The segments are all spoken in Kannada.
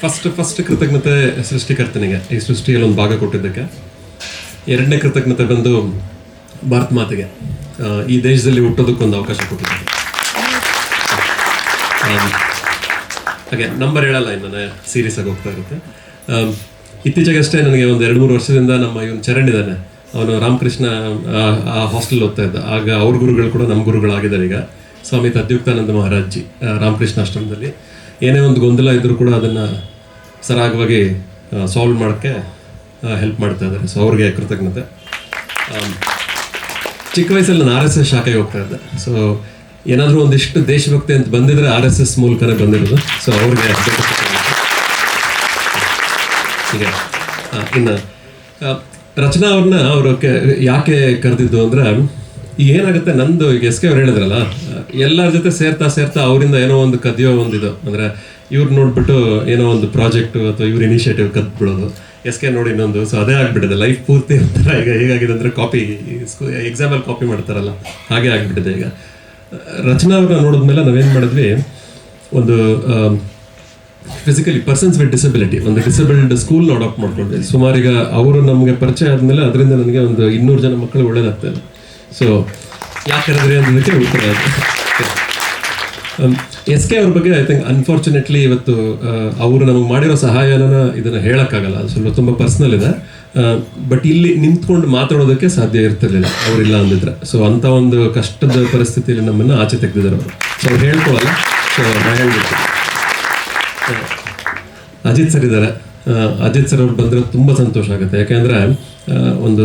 ಫಸ್ಟ್ ಕೃತಜ್ಞತೆ ಸೃಷ್ಟಿಕರ್ತನಿಗೆ, ಈ ಸೃಷ್ಟಿಯಲ್ಲಿ ಒಂದು ಭಾಗ ಕೊಟ್ಟಿದ್ದಕ್ಕೆ. ಎರಡನೇ ಕೃತಜ್ಞತೆ ಬಂದು ಭಾರತ ಮಾತೆಗೆ, ಈ ದೇಶದಲ್ಲಿ ಹುಟ್ಟೋದಕ್ಕೊಂದು ಅವಕಾಶ ಕೊಟ್ಟಿದ್ದಾರೆ. ಹಾಗೆ ನಂಬರ್ ಹೇಳಲ್ಲ, ಇನ್ನು ಸೀರಿಯಸ್ ಆಗಿ ಹೋಗ್ತಾ ಇರುತ್ತೆ. ಇತ್ತೀಚೆಗಷ್ಟೇ ನನಗೆ ಒಂದು 2-3 ವರ್ಷದಿಂದ ನಮ್ಮ ಇವನು ಚರಣ್ ಇದ್ದಾನೆ, ಅವನು ರಾಮಕೃಷ್ಣ ಆ ಹಾಸ್ಟೆಲ್ ಓದ್ತಾ ಇದ್ದ. ಆಗ ಅವ್ರ ಗುರುಗಳು ಕೂಡ ನಮ್ಮ ಗುರುಗಳಾಗಿದ್ದಾರೆ ಈಗ. ಸ್ವಾಮಿ ತದ್ಯುಕ್ತಾನಂದ ಮಹಾರಾಜ್ಜಿ ರಾಮಕೃಷ್ಣ ಆಶ್ರಮದಲ್ಲಿ. ಏನೇ ಒಂದು ಗೊಂದಲ ಇದ್ದರೂ ಕೂಡ ಅದನ್ನು ಸರಾಗವಾಗಿ ಸಾಲ್ವ್ ಮಾಡೋಕ್ಕೆ ಹೆಲ್ಪ್ ಮಾಡ್ತಾ ಇದ್ದಾರೆ. ಸೊ ಅವ್ರಿಗೆ ಕೃತಜ್ಞತೆ. ಚಿಕ್ಕ ವಯಸ್ಸಲ್ಲಿ ನಾನು RSS ಶಾಖೆಗೆ ಹೋಗ್ತಾ ಇದ್ದೆ. ಸೊ ಏನಾದರೂ ಒಂದಿಷ್ಟು ದೇಶಭಕ್ತಿ ಅಂತ ಬಂದಿದ್ರೆ RSS ಮೂಲಕನೇ ಬಂದಿರೋದು. ಸೊ ಅವ್ರಿಗೆ ಹೀಗೆ. ಇನ್ನು ರಚನಾ ಅವ್ರನ್ನ ಅವರು ಯಾಕೆ ಕರೆದಿದ್ದು ಅಂದರೆ, ಈಗ ಏನಾಗುತ್ತೆ, ನಂದು ಈಗ SK ಅವ್ರು ಹೇಳಿದ್ರಲ್ಲ, ಎಲ್ಲರ ಜೊತೆ ಸೇರ್ತಾ ಅವರಿಂದ ಏನೋ ಒಂದು ಕದಿಯೋ ಒಂದಿದು ಅಂದರೆ, ಇವ್ರು ನೋಡ್ಬಿಟ್ಟು ಏನೋ ಒಂದು ಪ್ರಾಜೆಕ್ಟು ಅಥವಾ ಇವ್ರ ಇನಿಷಿಯೇಟಿವ್ ಕದ್ಬಿಡೋದು, SK ನೋಡಿ ಇನ್ನೊಂದು. ಸೊ ಅದೇ ಆಗ್ಬಿಟ್ಟಿದೆ ಲೈಫ್ ಪೂರ್ತಿ ಒಂಥರ. ಈಗ ಹೇಗಾಗಿದೆ ಅಂದರೆ, ಕಾಪಿ ಎಕ್ಸಾಮಲ್ಲಿ ಕಾಪಿ ಮಾಡ್ತಾರಲ್ಲ, ಹಾಗೆ ಆಗಿಬಿಟ್ಟಿದೆ ಈಗ. ರಚನಾ ಅವ್ರನ್ನ ನೋಡಿದ್ಮೇಲೆ ನಾವೇನು ಮಾಡಿದ್ವಿ, ಒಂದು ಫಿಸಿಕಲಿ ಪರ್ಸನ್ಸ್ ವಿತ್ ಡಿಸಬಿಲಿಟಿ, ಒಂದು ಡಿಸೇಬಲ್ಡ್ ಸ್ಕೂಲ್ನ ಅಡಾಪ್ಟ್ ಮಾಡ್ಕೊಂಡ್ವಿ. ಸುಮಾರೀಗ ಅವರು ನಮಗೆ ಪರಿಚಯ ಆದಮೇಲೆ ಅದರಿಂದ ನನಗೆ ಒಂದು 200 ಜನ ಮಕ್ಕಳು ಒಳ್ಳೇದಾಗ್ತದೆ. ಸೊ ಯಾಕೆ ಕರೆದ್ರಿ ಅನ್ನೋದಕ್ಕೆ ಉತ್ತರ ಅದು. SK ಅವ್ರ ಬಗ್ಗೆ ಐ ಥಿಂಕ್ ಅನ್ಫಾರ್ಚುನೇಟ್ಲಿ ಇವತ್ತು ಅವರು ನಮಗೆ ಮಾಡಿರೋ ಸಹಾಯನ ಇದನ್ನು ಹೇಳೋಕ್ಕಾಗಲ್ಲ, ಅದು ಸ್ವಲ್ಪ ತುಂಬ ಪರ್ಸ್ನಲ್ ಇದೆ. ಬಟ್ ಇಲ್ಲಿ ನಿಂತ್ಕೊಂಡು ಮಾತಾಡೋದಕ್ಕೆ ಸಾಧ್ಯ ಇರ್ತಿರ್ಲಿಲ್ಲ ಅವರಿಲ್ಲ ಅಂದಿದ್ರೆ. ಸೊ ಅಂಥ ಒಂದು ಕಷ್ಟದ ಪರಿಸ್ಥಿತಿಯಲ್ಲಿ ನಮ್ಮನ್ನು ಆಚೆ ತೆಗೆದಿದ್ದಾರೆ ಅವರು. ಸೊ ಅವ್ರು ಹೇಳ್ಕೊಳ್ಳಲ್ಲ. ಸೊ ನಾನು ಹೇಳ್ಬೇಕು, ಅಜಿತ್ ಸರ್ ಇದ್ದಾರೆ. ಅಜಿತ್ ಸರ್ ಅವ್ರು ಬಂದರೆ ತುಂಬ ಸಂತೋಷ ಆಗುತ್ತೆ. ಯಾಕೆಂದರೆ ಒಂದು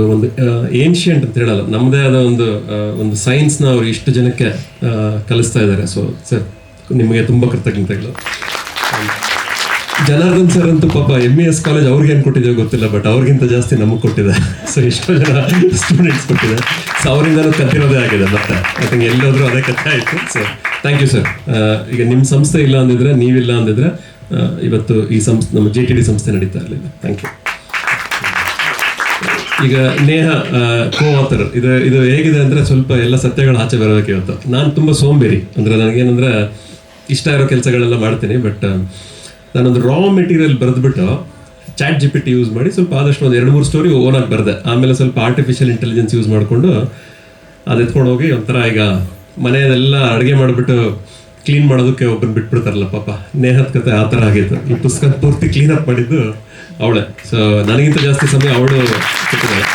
ಏನ್ಷಿಯಂಟ್ ಅಂತ ಹೇಳಲ್ಲ, ನಮ್ಮದೇ ಆದ ಒಂದು ಸೈನ್ಸ್ನ ಅವರು ಇಷ್ಟು ಜನಕ್ಕೆ ಕಲಿಸ್ತಾ ಇದ್ದಾರೆ. ಸೊ ಸರ್ ನಿಮಗೆ ತುಂಬ ಕೃತಜ್ಞತೆಗಳು. ಜನಾರ್ದನ್ ಸರ್ ಅಂತೂ ಪಾಪ MES ಕಾಲೇಜ್ ಅವ್ರಿಗೆ ಏನು ಕೊಟ್ಟಿದ್ದೇವೆ ಗೊತ್ತಿಲ್ಲ, ಬಟ್ ಅವ್ರಿಗಿಂತ ಜಾಸ್ತಿ ನಮಗೆ ಕೊಟ್ಟಿದೆ. ಸೊ ಎಷ್ಟೋ ಜನ ಸ್ಟೂಡೆಂಟ್ಸ್ ಕೊಟ್ಟಿದೆ. ಸೊ ಅವರಿಂದನೂ ಕತ್ತಿರೋದೇ ಆಗಿದೆ. ಮತ್ತೆ ಐ ಥಿಂಕ್ ಎಲ್ಲೋದ್ರೂ ಅದೇ ಕಥೆ ಆಯಿತು. So thank you sir. ಈಗ ನಿಮ್ಮ ಸಂಸ್ಥೆ ಇಲ್ಲ ಅಂದಿದ್ರೆ, ನೀವಿಲ್ಲ ಅಂದಿದ್ರೆ ಇವತ್ತು ಈ ಸಂಸ್ಥೆ, ನಮ್ಮ JTD ಸಂಸ್ಥೆ ನಡೀತಾ ಇರಲಿಲ್ಲ. Thank you. ಈಗ ನೇಹ ಕೋ-ಆಥರ್, ಇದು ಹೇಗಿದೆ ಅಂದರೆ, ಸ್ವಲ್ಪ ಎಲ್ಲ ಸತ್ಯಗಳು ಆಚೆ ಬರೋದಕ್ಕೆ ಇವತ್ತು. ನಾನು ತುಂಬ ಸೋಂಬೇರಿ, ಅಂದರೆ ನನಗೇನಂದರೆ ಇಷ್ಟ ಇರೋ ಕೆಲಸಗಳೆಲ್ಲ ಮಾಡ್ತೀನಿ. ಬಟ್ ನಾನೊಂದು ರಾ ಮೆಟೀರಿಯಲ್ ಬರೆದ್ಬಿಟ್ಟು ChatGPT ಯೂಸ್ ಮಾಡಿ ಸ್ವಲ್ಪ ಆದಷ್ಟು ಒಂದು 2-3 ಸ್ಟೋರಿ ಓನಾಗಿ ಬರೆದೆ. ಆಮೇಲೆ ಸ್ವಲ್ಪ ಆರ್ಟಿಫಿಷಿಯಲ್ ಇಂಟೆಲಿಜೆನ್ಸ್ ಯೂಸ್ ಮಾಡಿಕೊಂಡು ಅದು ಎತ್ಕೊಂಡು ಹೋಗಿ ಒಂಥರ, ಈಗ ಮನೆಯದೆಲ್ಲ ಅಡುಗೆ ಮಾಡಿಬಿಟ್ಟು ಕ್ಲೀನ್ ಮಾಡೋದಕ್ಕೆ ಒಬ್ಬರು ಬಿಟ್ಬಿಡ್ತಾರಲ್ಲ ಪಾಪ, ನೇಹದ ಕತೆ ಆ ಥರ ಆಗಿತ್ತು. ಈ ಪುಸ್ತಕ ಪೂರ್ತಿ ಕ್ಲೀನಪ್ ಮಾಡಿದ್ದು ಅವಳೆ. ಸೊ ನನಗಿಂತ ಜಾಸ್ತಿ ಸಮಯ ಅವಳು ಕೊಟ್ಟಿದ್ದಾಳೆ.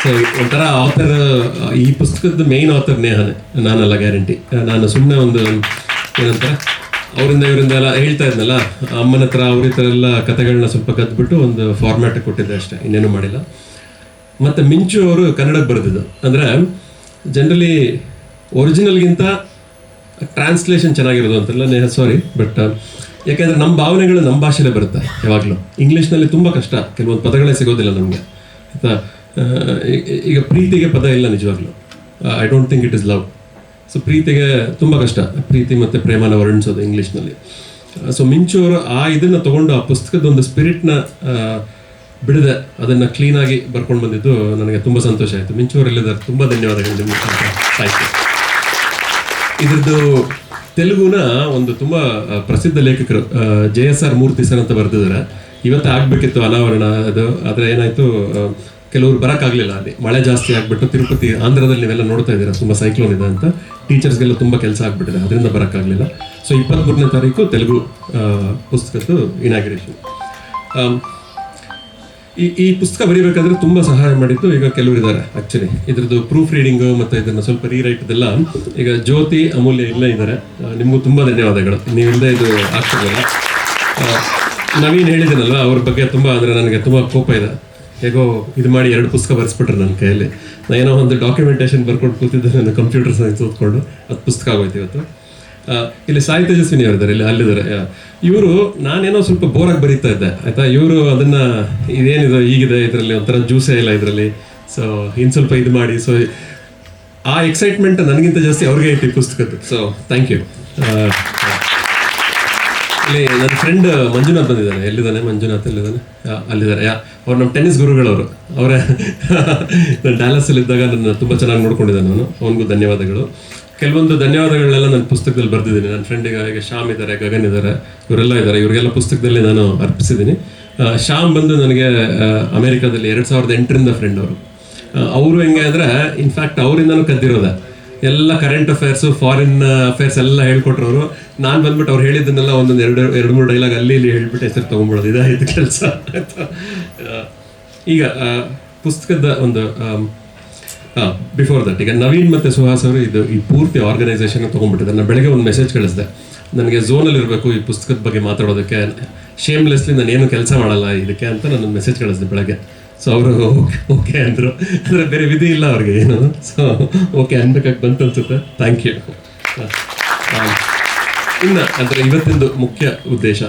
ಸೊ ಒಂಥರ ಆಥರ್, ಈ ಪುಸ್ತಕದ ಮೇಯ್ನ್ ಆಥರ್ ನೇಹನೇ, ನಾನಲ್ಲ, ಗ್ಯಾರಂಟಿ. ನಾನು ಸುಮ್ಮನೆ ಒಂದು ಏನಂತ ಇವರಿಂದ ಎಲ್ಲ ಹೇಳ್ತಾ ಇದ್ನಲ್ಲ, ಅಮ್ಮನ ಹತ್ರ ಅವ್ರ ಹತ್ರ ಎಲ್ಲ ಕಥೆಗಳನ್ನ ಸ್ವಲ್ಪ ಕದ್ಬಿಟ್ಟು ಒಂದು ಫಾರ್ಮ್ಯಾಟ್ ಕೊಟ್ಟಿದ್ದೆ ಅಷ್ಟೇ, ಇನ್ನೇನು ಮಾಡಿಲ್ಲ. ಮತ್ತು ಮಿಂಚು ಅವರು ಕನ್ನಡಕ್ಕೆ ಬರೆದಿದ್ದು. ಅಂದರೆ ಜನರಲಿ ಒರಿಜಿನಲ್ಗಿಂತ ಟ್ರಾನ್ಸ್ಲೇಷನ್ ಚೆನ್ನಾಗಿರೋದು ಅಂತೆಲ್ಲ ನೇಹ, ಸಾರಿ, ಬಟ್ ಯಾಕೆಂದರೆ ನಮ್ಮ ಭಾವನೆಗಳು ನಮ್ಮ ಭಾಷೆಲೇ ಬರುತ್ತೆ ಯಾವಾಗಲೂ. ಇಂಗ್ಲೀಷ್ನಲ್ಲಿ ತುಂಬ ಕಷ್ಟ, ಕೆಲವೊಂದು ಪದಗಳೇ ಸಿಗೋದಿಲ್ಲ ನಮಗೆ ಆಯಿತಾ. ಈಗ ಪ್ರೀತಿಗೆ ಪದ ಇಲ್ಲ ನಿಜವಾಗ್ಲೂ. I don't think it is love. So ಪ್ರೀತಿಗೆ ತುಂಬ ಕಷ್ಟ, ಪ್ರೀತಿ ಮತ್ತು ಪ್ರೇಮನ ವರ್ಣಿಸೋದು ಇಂಗ್ಲೀಷ್ನಲ್ಲಿ. ಸೊ ಮಿಂಚು ಅವರು ಇದನ್ನು ತೊಗೊಂಡು ಆ ಪುಸ್ತಕದ ಒಂದು ಸ್ಪಿರಿಟ್ನ ಬಿಡದೆ ಅದನ್ನು ಕ್ಲೀನಾಗಿ ಬರ್ಕೊಂಡು ಬಂದಿದ್ದು ನನಗೆ ತುಂಬ ಸಂತೋಷ ಆಯಿತು. ಮಿಂಚು ಅವರೆಲ್ಲಿದ್ದಾರೆ, ತುಂಬ ಧನ್ಯವಾದಗಳು ನಿಮ್ಮ ಸಾಹಿತ್ಯ. ಇದ್ರದ್ದು ತೆಲುಗುನ ಒಂದು ತುಂಬ ಪ್ರಸಿದ್ಧ ಲೇಖಕರು JSR ಮೂರ್ತಿ ಸರ್ ಅಂತ ಬರೆದಿದ್ದಾರೆ. ಇವತ್ತೇ ಆಗಬೇಕಿತ್ತು ಅನಾವರಣ ಅದು, ಆದರೆ ಏನಾಯಿತು, ಕೆಲವರು ಬರೋಕ್ಕಾಗಲಿಲ್ಲ. ಅಲ್ಲಿ ಮಳೆ ಜಾಸ್ತಿ ಆಗಿಬಿಟ್ಟು, ತಿರುಪತಿ ಆಂಧ್ರದಲ್ಲಿ ನೀವೆಲ್ಲ ನೋಡ್ತಾ ಇದ್ದೀರಾ, ತುಂಬ ಸೈಕ್ಲೋನ್ ಇದೆ ಅಂತ. ಟೀಚರ್ಸ್ಗೆಲ್ಲ ತುಂಬ ಕೆಲಸ ಆಗಿಬಿಟ್ಟಿದೆ, ಅದರಿಂದ ಬರೋಕ್ಕಾಗಲಿಲ್ಲ. ಸೊ 23ನೇ ತಾರೀಕು ತೆಲುಗು ಪುಸ್ತಕದ್ದು ಇನಾಗ್ರೇಷನ್. ಈ ಪುಸ್ತಕ ಬರೀಬೇಕಾದ್ರೆ ತುಂಬ ಸಹಾಯ ಮಾಡಿದ್ದು ಈಗ ಕೆಲವರು ಇದ್ದಾರೆ. ಆ್ಯಕ್ಚುಲಿ ಇದ್ರದ್ದು ಪ್ರೂಫ್ ರೀಡಿಂಗು ಮತ್ತು ಇದನ್ನು ಸ್ವಲ್ಪ ರೀರೈಟ್ದೆಲ್ಲ ಈಗ ಜ್ಯೋತಿ, ಅಮೂಲ್ಯ ಇಲ್ಲೇ ಇದ್ದಾರೆ. ನಿಮಗೂ ತುಂಬ ಧನ್ಯವಾದಗಳು, ನೀವಿಲ್ಲದೆ ಇದು ಆಗ್ತಿರಲಿಲ್ಲ. ನವೀನ್ ಹೇಳಿದ್ದೀನಲ್ವ, ಅವ್ರ ಬಗ್ಗೆ ತುಂಬ, ಅಂದರೆ ನನಗೆ ತುಂಬ ಕೋಪ ಇದೆ. ಹೇಗೋ ಇದು ಮಾಡಿ 2 ಪುಸ್ತಕ ಬರೆಸ್ಬಿಟ್ರೆ ನನ್ನ ಕೈಯಲ್ಲಿ. ನಾನು ಏನೋ ಒಂದು ಡಾಕ್ಯುಮೆಂಟೇಷನ್ ಬರ್ಕೊಂಡು ಕೂತಿದ್ದೆ, ನಾನು ಕಂಪ್ಯೂಟರ್ ಸೈನ್ಸ್ ಓದ್ಕೊಂಡು, ಅದು ಪುಸ್ತಕ ಆಗೋಯ್ತು ಇವತ್ತು. ಇಲ್ಲಿ ಸಾಯಿ ತೇಜಸ್ವಿನಿ ಅವರಿದ್ದಾರೆ, ಇಲ್ಲಿ ಅಲ್ಲಿದ್ದಾರೆ. ಇವರು, ನಾನೇನೋ ಸ್ವಲ್ಪ ಬೋರಾಗಿ ಬರೀತಾ ಇದ್ದೆ ಆಯಿತಾ. ಇವರು ಅದನ್ನು ಇದೇನಿದೆ ಹೀಗಿದೆ, ಇದರಲ್ಲಿ ಒಂಥರ ಜ್ಯೂಸೇ ಇಲ್ಲ ಇದರಲ್ಲಿ, ಸೊ ಇನ್ನು ಸ್ವಲ್ಪ ಇದು ಮಾಡಿ. ಸೊ ಆ ಎಕ್ಸೈಟ್ಮೆಂಟ್ ನನಗಿಂತ ಜಾಸ್ತಿ ಅವ್ರಿಗೆ ಐತಿ ಪುಸ್ತಕದ್ದು. So thank you. ಇಲ್ಲಿ ನನ್ನ ಫ್ರೆಂಡ್ ಮಂಜುನಾಥ್ ಬಂದಿದ್ದಾನೆ. ಎಲ್ಲಿದ್ದಾನೆ ಮಂಜುನಾಥ್? ಎಲ್ಲಿದ್ದಾನೆ? ಅಲ್ಲಿದ್ದಾರೆ. ಅವ್ರು ನಮ್ಮ ಟೆನ್ನಿಸ್ ಗುರುಗಳವರು. ಅವರೇ ನಾನು ಡ್ಯಾಲಸಲ್ಲಿದ್ದಾಗ ನನ್ನ ತುಂಬ ಚೆನ್ನಾಗಿ ನೋಡ್ಕೊಂಡಿದ್ದಾನೆ ಅವನು. ಅವನಿಗೂ ಧನ್ಯವಾದಗಳು. ಕೆಲವೊಂದು ಧನ್ಯವಾದಗಳನ್ನೆಲ್ಲ ನನ್ನ ಪುಸ್ತಕದಲ್ಲಿ ಬರೆದಿದ್ದೀನಿ. ನನ್ನ ಫ್ರೆಂಡಿಗೆ ಈಗ ಶ್ಯಾಮ್ ಇದ್ದಾರೆ, ಗಗನ್ ಇದ್ದಾರೆ, ಇವರೆಲ್ಲ ಇದ್ದಾರೆ. ಇವರಿಗೆಲ್ಲ ಪುಸ್ತಕದಲ್ಲಿ ನಾನು ಅರ್ಪಿಸಿದ್ದೀನಿ. ಶ್ಯಾಮ್ ಬಂದು ನನಗೆ ಅಮೆರಿಕಾದಲ್ಲಿ 2008ರಿಂದ ಫ್ರೆಂಡ್ ಅವರು. ಅವರು ಹೆಂಗೆ ಅಂದರೆ ಇನ್ಫ್ಯಾಕ್ಟ್ ಅವರಿಂದನೂ ಕದ್ದಿರೋದೆ ಎಲ್ಲ ಕರೆಂಟ್ ಅಫೇರ್ಸು, ಫಾರಿನ್ ಅಫೇರ್ಸ್ ಎಲ್ಲ ಹೇಳ್ಕೊಟ್ರು ಅವರು. ನಾನು ಬಂದ್ಬಿಟ್ಟು ಅವ್ರು ಹೇಳಿದ್ದನ್ನೆಲ್ಲ ಒಂದೊಂದು ಎರಡು ಮೂರು ಡೈಲಾಗ್ ಅಲ್ಲಿ ಇಲ್ಲಿ ಹೇಳ್ಬಿಟ್ಟು ಹೆಸರು ತೊಗೊಂಡ್ಬಿಡೋದು, ಇದಾಯಿತು ಕೆಲಸ. ಈಗ ಪುಸ್ತಕದ ಒಂದು ಬಿಫೋರ್ ದಟ್, ಈಗ ನವೀನ್ ಮತ್ತು ಸುಹಾಸ್ ಅವರು ಈ ಪೂರ್ತಿ ಆರ್ಗನೈಸೇಷನ್ ತೊಗೊಂಡ್ಬಿಟ್ಟಿದ್ದಾರೆ. ನಾನು ಬೆಳಗ್ಗೆ ಒಂದು ಮೆಸೇಜ್ ಕಳಿಸಿದೆ, ನನಗೆ ಝೋನಲ್ಲಿ ಇರಬೇಕು ಈ ಪುಸ್ತಕದ ಬಗ್ಗೆ ಮಾತಾಡೋದಕ್ಕೆ, ಶೇಮ್ಲೆಸ್ಲಿ ನಾನು ಏನು ಕೆಲಸ ಮಾಡಲ್ಲ ಇದಕ್ಕೆ ಅಂತ ನಾನು ಮೆಸೇಜ್ ಕಳಿಸಿದೆ ಬೆಳಗ್ಗೆ. ಸೊ ಅವರು ಓಕೆ ಅಂದರು. ಅಂದರೆ ಬೇರೆ ವಿಧಿ ಇಲ್ಲ ಅವ್ರಿಗೆ ಏನು. ಸೊ ಓಕೆ ಅನ್ಬೇಕಾಗಿ ಬಂತು ಅನ್ಸುತ್ತೆ. Thank you. ಇನ್ನು ಅಂದರೆ ಇವತ್ತಿಂದು ಮುಖ್ಯ ಉದ್ದೇಶ,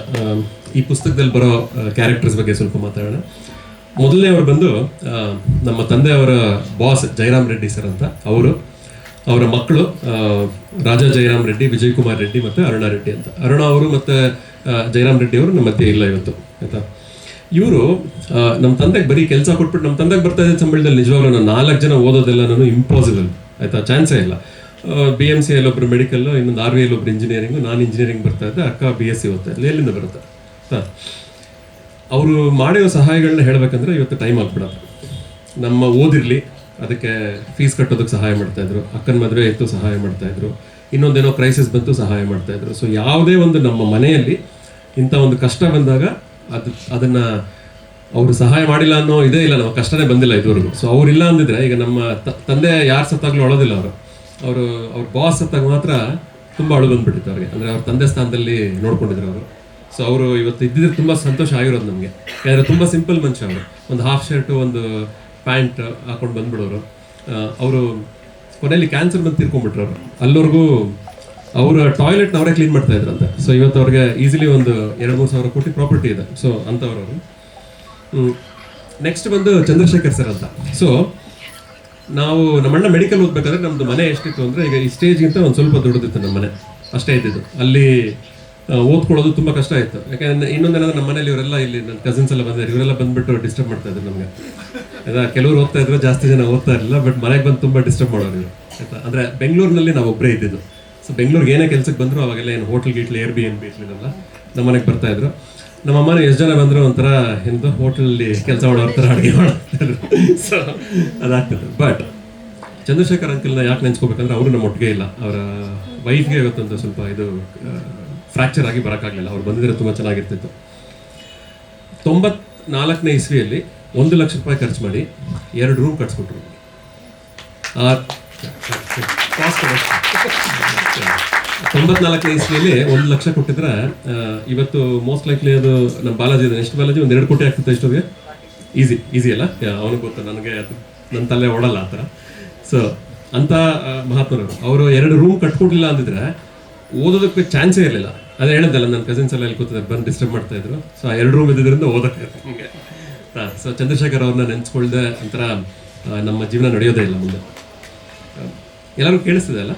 ಈ ಪುಸ್ತಕದಲ್ಲಿ ಬರೋ ಕ್ಯಾರೆಕ್ಟರ್ಸ್ ಬಗ್ಗೆ ಸ್ವಲ್ಪ ಮಾತಾಡೋಣ. ಮೊದಲನೇ ಅವರು ಬಂದು ನಮ್ಮ ತಂದೆಯವರ ಬಾಸ್ ಜಯರಾಮ್ ರೆಡ್ಡಿ ಸರ್ ಅಂತ. ಅವರ ಮಕ್ಕಳು ರಾಜಾ ಜಯರಾಮ್ ರೆಡ್ಡಿ, ವಿಜಯ್ ಕುಮಾರ್ ರೆಡ್ಡಿ ಮತ್ತು ಅರುಣಾ ರೆಡ್ಡಿ ಅಂತ. ಅರುಣಾ ಅವರು ಮತ್ತು ಜಯರಾಮ್ ರೆಡ್ಡಿ ಅವರು ನಮ್ಮ ಮಧ್ಯೆ ಇಲ್ಲ ಇವತ್ತು, ಆಯಿತಾ. ಇವರು ನಮ್ಮ ತಂದೆಗೆ ಬರೀ ಕೆಲಸ ಕೊಟ್ಬಿಟ್ಟು, ನಮ್ಮ ತಂದೆಗೆ ಬರ್ತಾ ಇದ್ದ ಸಂಬಳದಲ್ಲಿ ನಿಜವಾಗ್ಲೂ ನಾನು 4 ಜನ ಓದೋದೆಲ್ಲ ನಾನು ಇಂಪಾಸಿಬಲ್, ಆಯಿತಾ, ಚಾನ್ಸೇ ಇಲ್ಲ. BMC ಒಬ್ಬರು ಮೆಡಿಕಲ್ಲು, ಇನ್ನೊಂದು RVL ಒಬ್ರು ಇಂಜಿನಿಯರಿಂಗು, ನಾನು ಇಂಜಿನಿಯರಿಂಗ್ ಬರ್ತಾ ಇದ್ದೆ, ಅಕ್ಕ BSc ಓದ್ತಾ ಇದ್ದೆ. ಎಲ್ಲಿಂದ ಬರುತ್ತೆ ಹಾಂ. ಅವರು ಮಾಡಿರೋ ಸಹಾಯಗಳನ್ನ ಹೇಳಬೇಕಂದ್ರೆ ಇವತ್ತು ಟೈಮ್ ಆಗ್ಬಿಡೋದು. ನಮ್ಮ ಓದಿರಲಿ ಅದಕ್ಕೆ ಫೀಸ್ ಕಟ್ಟೋದಕ್ಕೆ ಸಹಾಯ ಮಾಡ್ತಾಯಿದ್ರು, ಅಕ್ಕನ ಮದುವೆ ಇತ್ತು ಸಹಾಯ ಮಾಡ್ತಾಯಿದ್ರು, ಇನ್ನೊಂದೇನೋ ಕ್ರೈಸಿಸ್ ಬಂತು ಸಹಾಯ ಮಾಡ್ತಾಯಿದ್ರು. ಸೊ ಯಾವುದೇ ಒಂದು ನಮ್ಮ ಮನೆಯಲ್ಲಿ ಇಂಥ ಒಂದು ಕಷ್ಟ ಬಂದಾಗ ಅದನ್ನು ಅವರು ಸಹಾಯ ಮಾಡಿಲ್ಲ ಅನ್ನೋ ಇದೇ ಇಲ್ಲ, ನಾವು ಕಷ್ಟನೇ ಬಂದಿಲ್ಲ ಇದುವರೆಗೂ. ಸೊ ಅವರಿಲ್ಲ ಅಂದಿದ್ರೆ ಈಗ ನಮ್ಮ ತಂದೆ ಯಾರು ಸತ್ತಾಗಲೂ ಅಳೋದಿಲ್ಲ. ಅವ್ರ ಬಾಸ್ ಸತ್ತಾಗ ಮಾತ್ರ ತುಂಬ ಅಳು ಬಂದ್ಬಿಟ್ಟಿತ್ತು ಅವ್ರಿಗೆ. ಅಂದರೆ ಅವ್ರ ತಂದೆ ಸ್ಥಾನದಲ್ಲಿ ನೋಡ್ಕೊಂಡಿದ್ರು ಅವರು. ಸೊ ಅವರು ಇವತ್ತು ಇದ್ದಿದ್ರೆ ತುಂಬ ಸಂತೋಷ ಆಗಿರೋದು ನಮಗೆ. ಯಾಕಂದರೆ ತುಂಬ ಸಿಂಪಲ್ ಮನುಷ್ಯ ಅವರು. ಒಂದು ಹಾಫ್ ಶರ್ಟು, ಒಂದು ಪ್ಯಾಂಟ್ ಹಾಕೊಂಡು ಬಂದ್ಬಿಡೋರು. ಅವರು ಕೊನೆಯಲ್ಲಿ ಕ್ಯಾನ್ಸರ್ ಬಂದು ತೀರ್ಕೊಂಡ್ಬಿಟ್ರು ಅವರು. ಅಲ್ಲಿವರೆಗೂ ಅವರ ಟಾಯ್ಲೆಟ್ನ ಅವರೇ ಕ್ಲೀನ್ ಮಾಡ್ತಾ ಇದ್ರಂತೆ. ಸೊ ಇವತ್ತು ಅವ್ರಿಗೆ ಈಸಿಲಿ ಒಂದು 2-3 ಸಾವಿರ ಕೋಟಿ ಪ್ರಾಪರ್ಟಿ ಇದೆ. ಸೊ ಅಂಥವ್ರವರು. ನೆಕ್ಸ್ಟ್ ಬಂದು ಚಂದ್ರಶೇಖರ್ ಸರ್ ಅಂತ. ಸೊ ನಾವು ನಮ್ಮಣ್ಣ ಮೆಡಿಕಲ್ ಓದ್ಬೇಕಾದ್ರೆ ನಮ್ಮದು ಮನೆ ಎಷ್ಟಿತ್ತು ಅಂದರೆ, ಈಗ ಈ ಸ್ಟೇಜ್ಗಿಂತ ಒಂದು ಸ್ವಲ್ಪ ದೊಡ್ಡದಿತ್ತು ನಮ್ಮ ಮನೆ, ಅಷ್ಟೇ ಇದ್ದಿದ್ದು. ಅಲ್ಲಿ ಓದ್ಕೊಳ್ಳೋದು ತುಂಬ ಕಷ್ಟ ಆಯಿತು. ಯಾಕಂದರೆ ಇನ್ನೊಂದೇನಾದ್ರೆ ನಮ್ಮ ಮನೇಲಿ ಇವರೆಲ್ಲ, ಇಲ್ಲಿ ನನ್ನ ಕಸಿನ್ಸ್ ಎಲ್ಲ ಬಂದಿದ್ದಾರೆ, ಇವರೆಲ್ಲ ಬಂದುಬಿಟ್ಟು ಡಿಸ್ಟರ್ಬ್ ಮಾಡ್ತಾ ಇದ್ರು ನಮಗೆ. ಆಯಿತಾ, ಕೆಲವರು ಓದ್ತಾ ಇದ್ರು, ಜಾಸ್ತಿ ಜನ ಓದ್ತಾ ಇರಲಿಲ್ಲ. ಬಟ್ ಮನೆಗೆ ಬಂದು ತುಂಬ ಡಿಸ್ಟರ್ಬ್ ಮಾಡೋರು ಇವರು, ಆಯಿತಾ. ಅಂದರೆ ಬೆಂಗಳೂರಿನಲ್ಲಿ ನಾವು ಒಬ್ಬರೇ ಇದ್ದಿದ್ದು. ಸೊ ಬೆಂಗಳೂರಿಗೆ ಏನೇ ಕೆಲಸಕ್ಕೆ ಬಂದರೂ ಅವಾಗೆಲ್ಲ ಏನು ಹೋಟೆಲ್ ಗೀಟ್ಲಿ Airbnb ಇರಲಿಲ್ಲ, ನಮ್ಮ ಮನೆಗೆ ಬರ್ತಾಯಿದ್ರು. ನಮ್ಮ ಅಮ್ಮನ ಎಷ್ಟು ಜನ ಬಂದರೂ ಒಂಥರ ಎಂದು ಹೋಟೆಲಲ್ಲಿ ಕೆಲಸ ಮಾಡೋರ ಥರ ಅಡುಗೆ ಮಾಡ್ತಾಯಿದ್ರು. ಸೊ ಅದಾಗ್ತದೆ. ಬಟ್ ಚಂದ್ರಶೇಖರ್ ಅಂಕಲ್ನ ಯಾಕೆ ನೆನೆಸ್ಕೋಬೇಕಂದ್ರೆ ಅವರು ನಮ್ಮ ಒಟ್ಟಿಗೆ ಇಲ್ಲ. ಅವರ ವೈಫ್ಗೆ ಇವತ್ತೊಂದು ಸ್ವಲ್ಪ ಇದು ಫ್ರ್ಯಾಕ್ಚರ್ ಆಗಿ ಬರೋಕ್ಕಾಗಲಿಲ್ಲ. ಅವ್ರು ಬಂದಿದ್ರೆ ತುಂಬ ಚೆನ್ನಾಗಿರ್ತಿತ್ತು. 94ನೇ ಇಸ್ವಿಯಲ್ಲಿ 1 ಲಕ್ಷ ರೂಪಾಯಿ ಖರ್ಚು ಮಾಡಿ 2 ರೂಮ್ ಕಟ್ಸ್ಕೊಟ್ರು. 94ನೇ ಇಸ್ವಿಯಲ್ಲಿ 1 ಲಕ್ಷ ಕೊಟ್ಟಿದ್ರೆ ಇವತ್ತು ಮೋಸ್ಟ್ ಲೈಕ್ಲಿ ಅದು ನಮ್ಮ ಬಾಲಾಜಿ ಇದೆ. ಎಷ್ಟು ಬಾಲಾಜಿ? ಒಂದು 2 ಕೋಟಿ ಆಗ್ತಿತ್ತು ಇಷ್ಟೊತ್ತಿಗೆ. ಈಸಿ ಅಲ್ಲ? ಅವನಿಗೆ ಗೊತ್ತು, ನನಗೆ ಅದು ನನ್ನ ತಲೆ ಓಡಲ್ಲ ಆ ಥರ. ಸೊ ಅಂಥ ಮಹಾತ್ಮರು ಅವರು 2 ರೂಮ್ ಕಟ್ಕೊಡ್ಲಿಲ್ಲ ಅಂದಿದ್ರೆ ಓದೋದಕ್ಕೆ ಚಾನ್ಸೇ ಇರಲಿಲ್ಲ. ಅದೇ ಹೇಳಿದ್ದಲ್ಲ, ನನ್ನ ಕಸಿನ್ಸ್ ಎಲ್ಲ ಇಲ್ಲಿ ಕೂತಿದ್ದಾರೆ, ಬಂದು ಡಿಸ್ಟರ್ಬ್ ಮಾಡ್ತಾಯಿದ್ರು. ಸೊ ಆ 2 ರೂಮ್ ಇದ್ದಿದ್ದರಿಂದ ಓದೋಕ್ಕೆ ಹಿಂಗೆ. ಸೊ ಚಂದ್ರಶೇಖರ್ ಅವ್ರನ್ನ ನೆನೆಸ್ಕೊಳ್ದೆ ಒಂಥರ ನಮ್ಮ ಜೀವನ ನಡೆಯೋದೇ ಇಲ್ಲ ಮುಂದೆ. ಎಲ್ಲರಿಗೂ ಕೇಳಿಸ್ತಿದೆ ಅಲ್ಲ?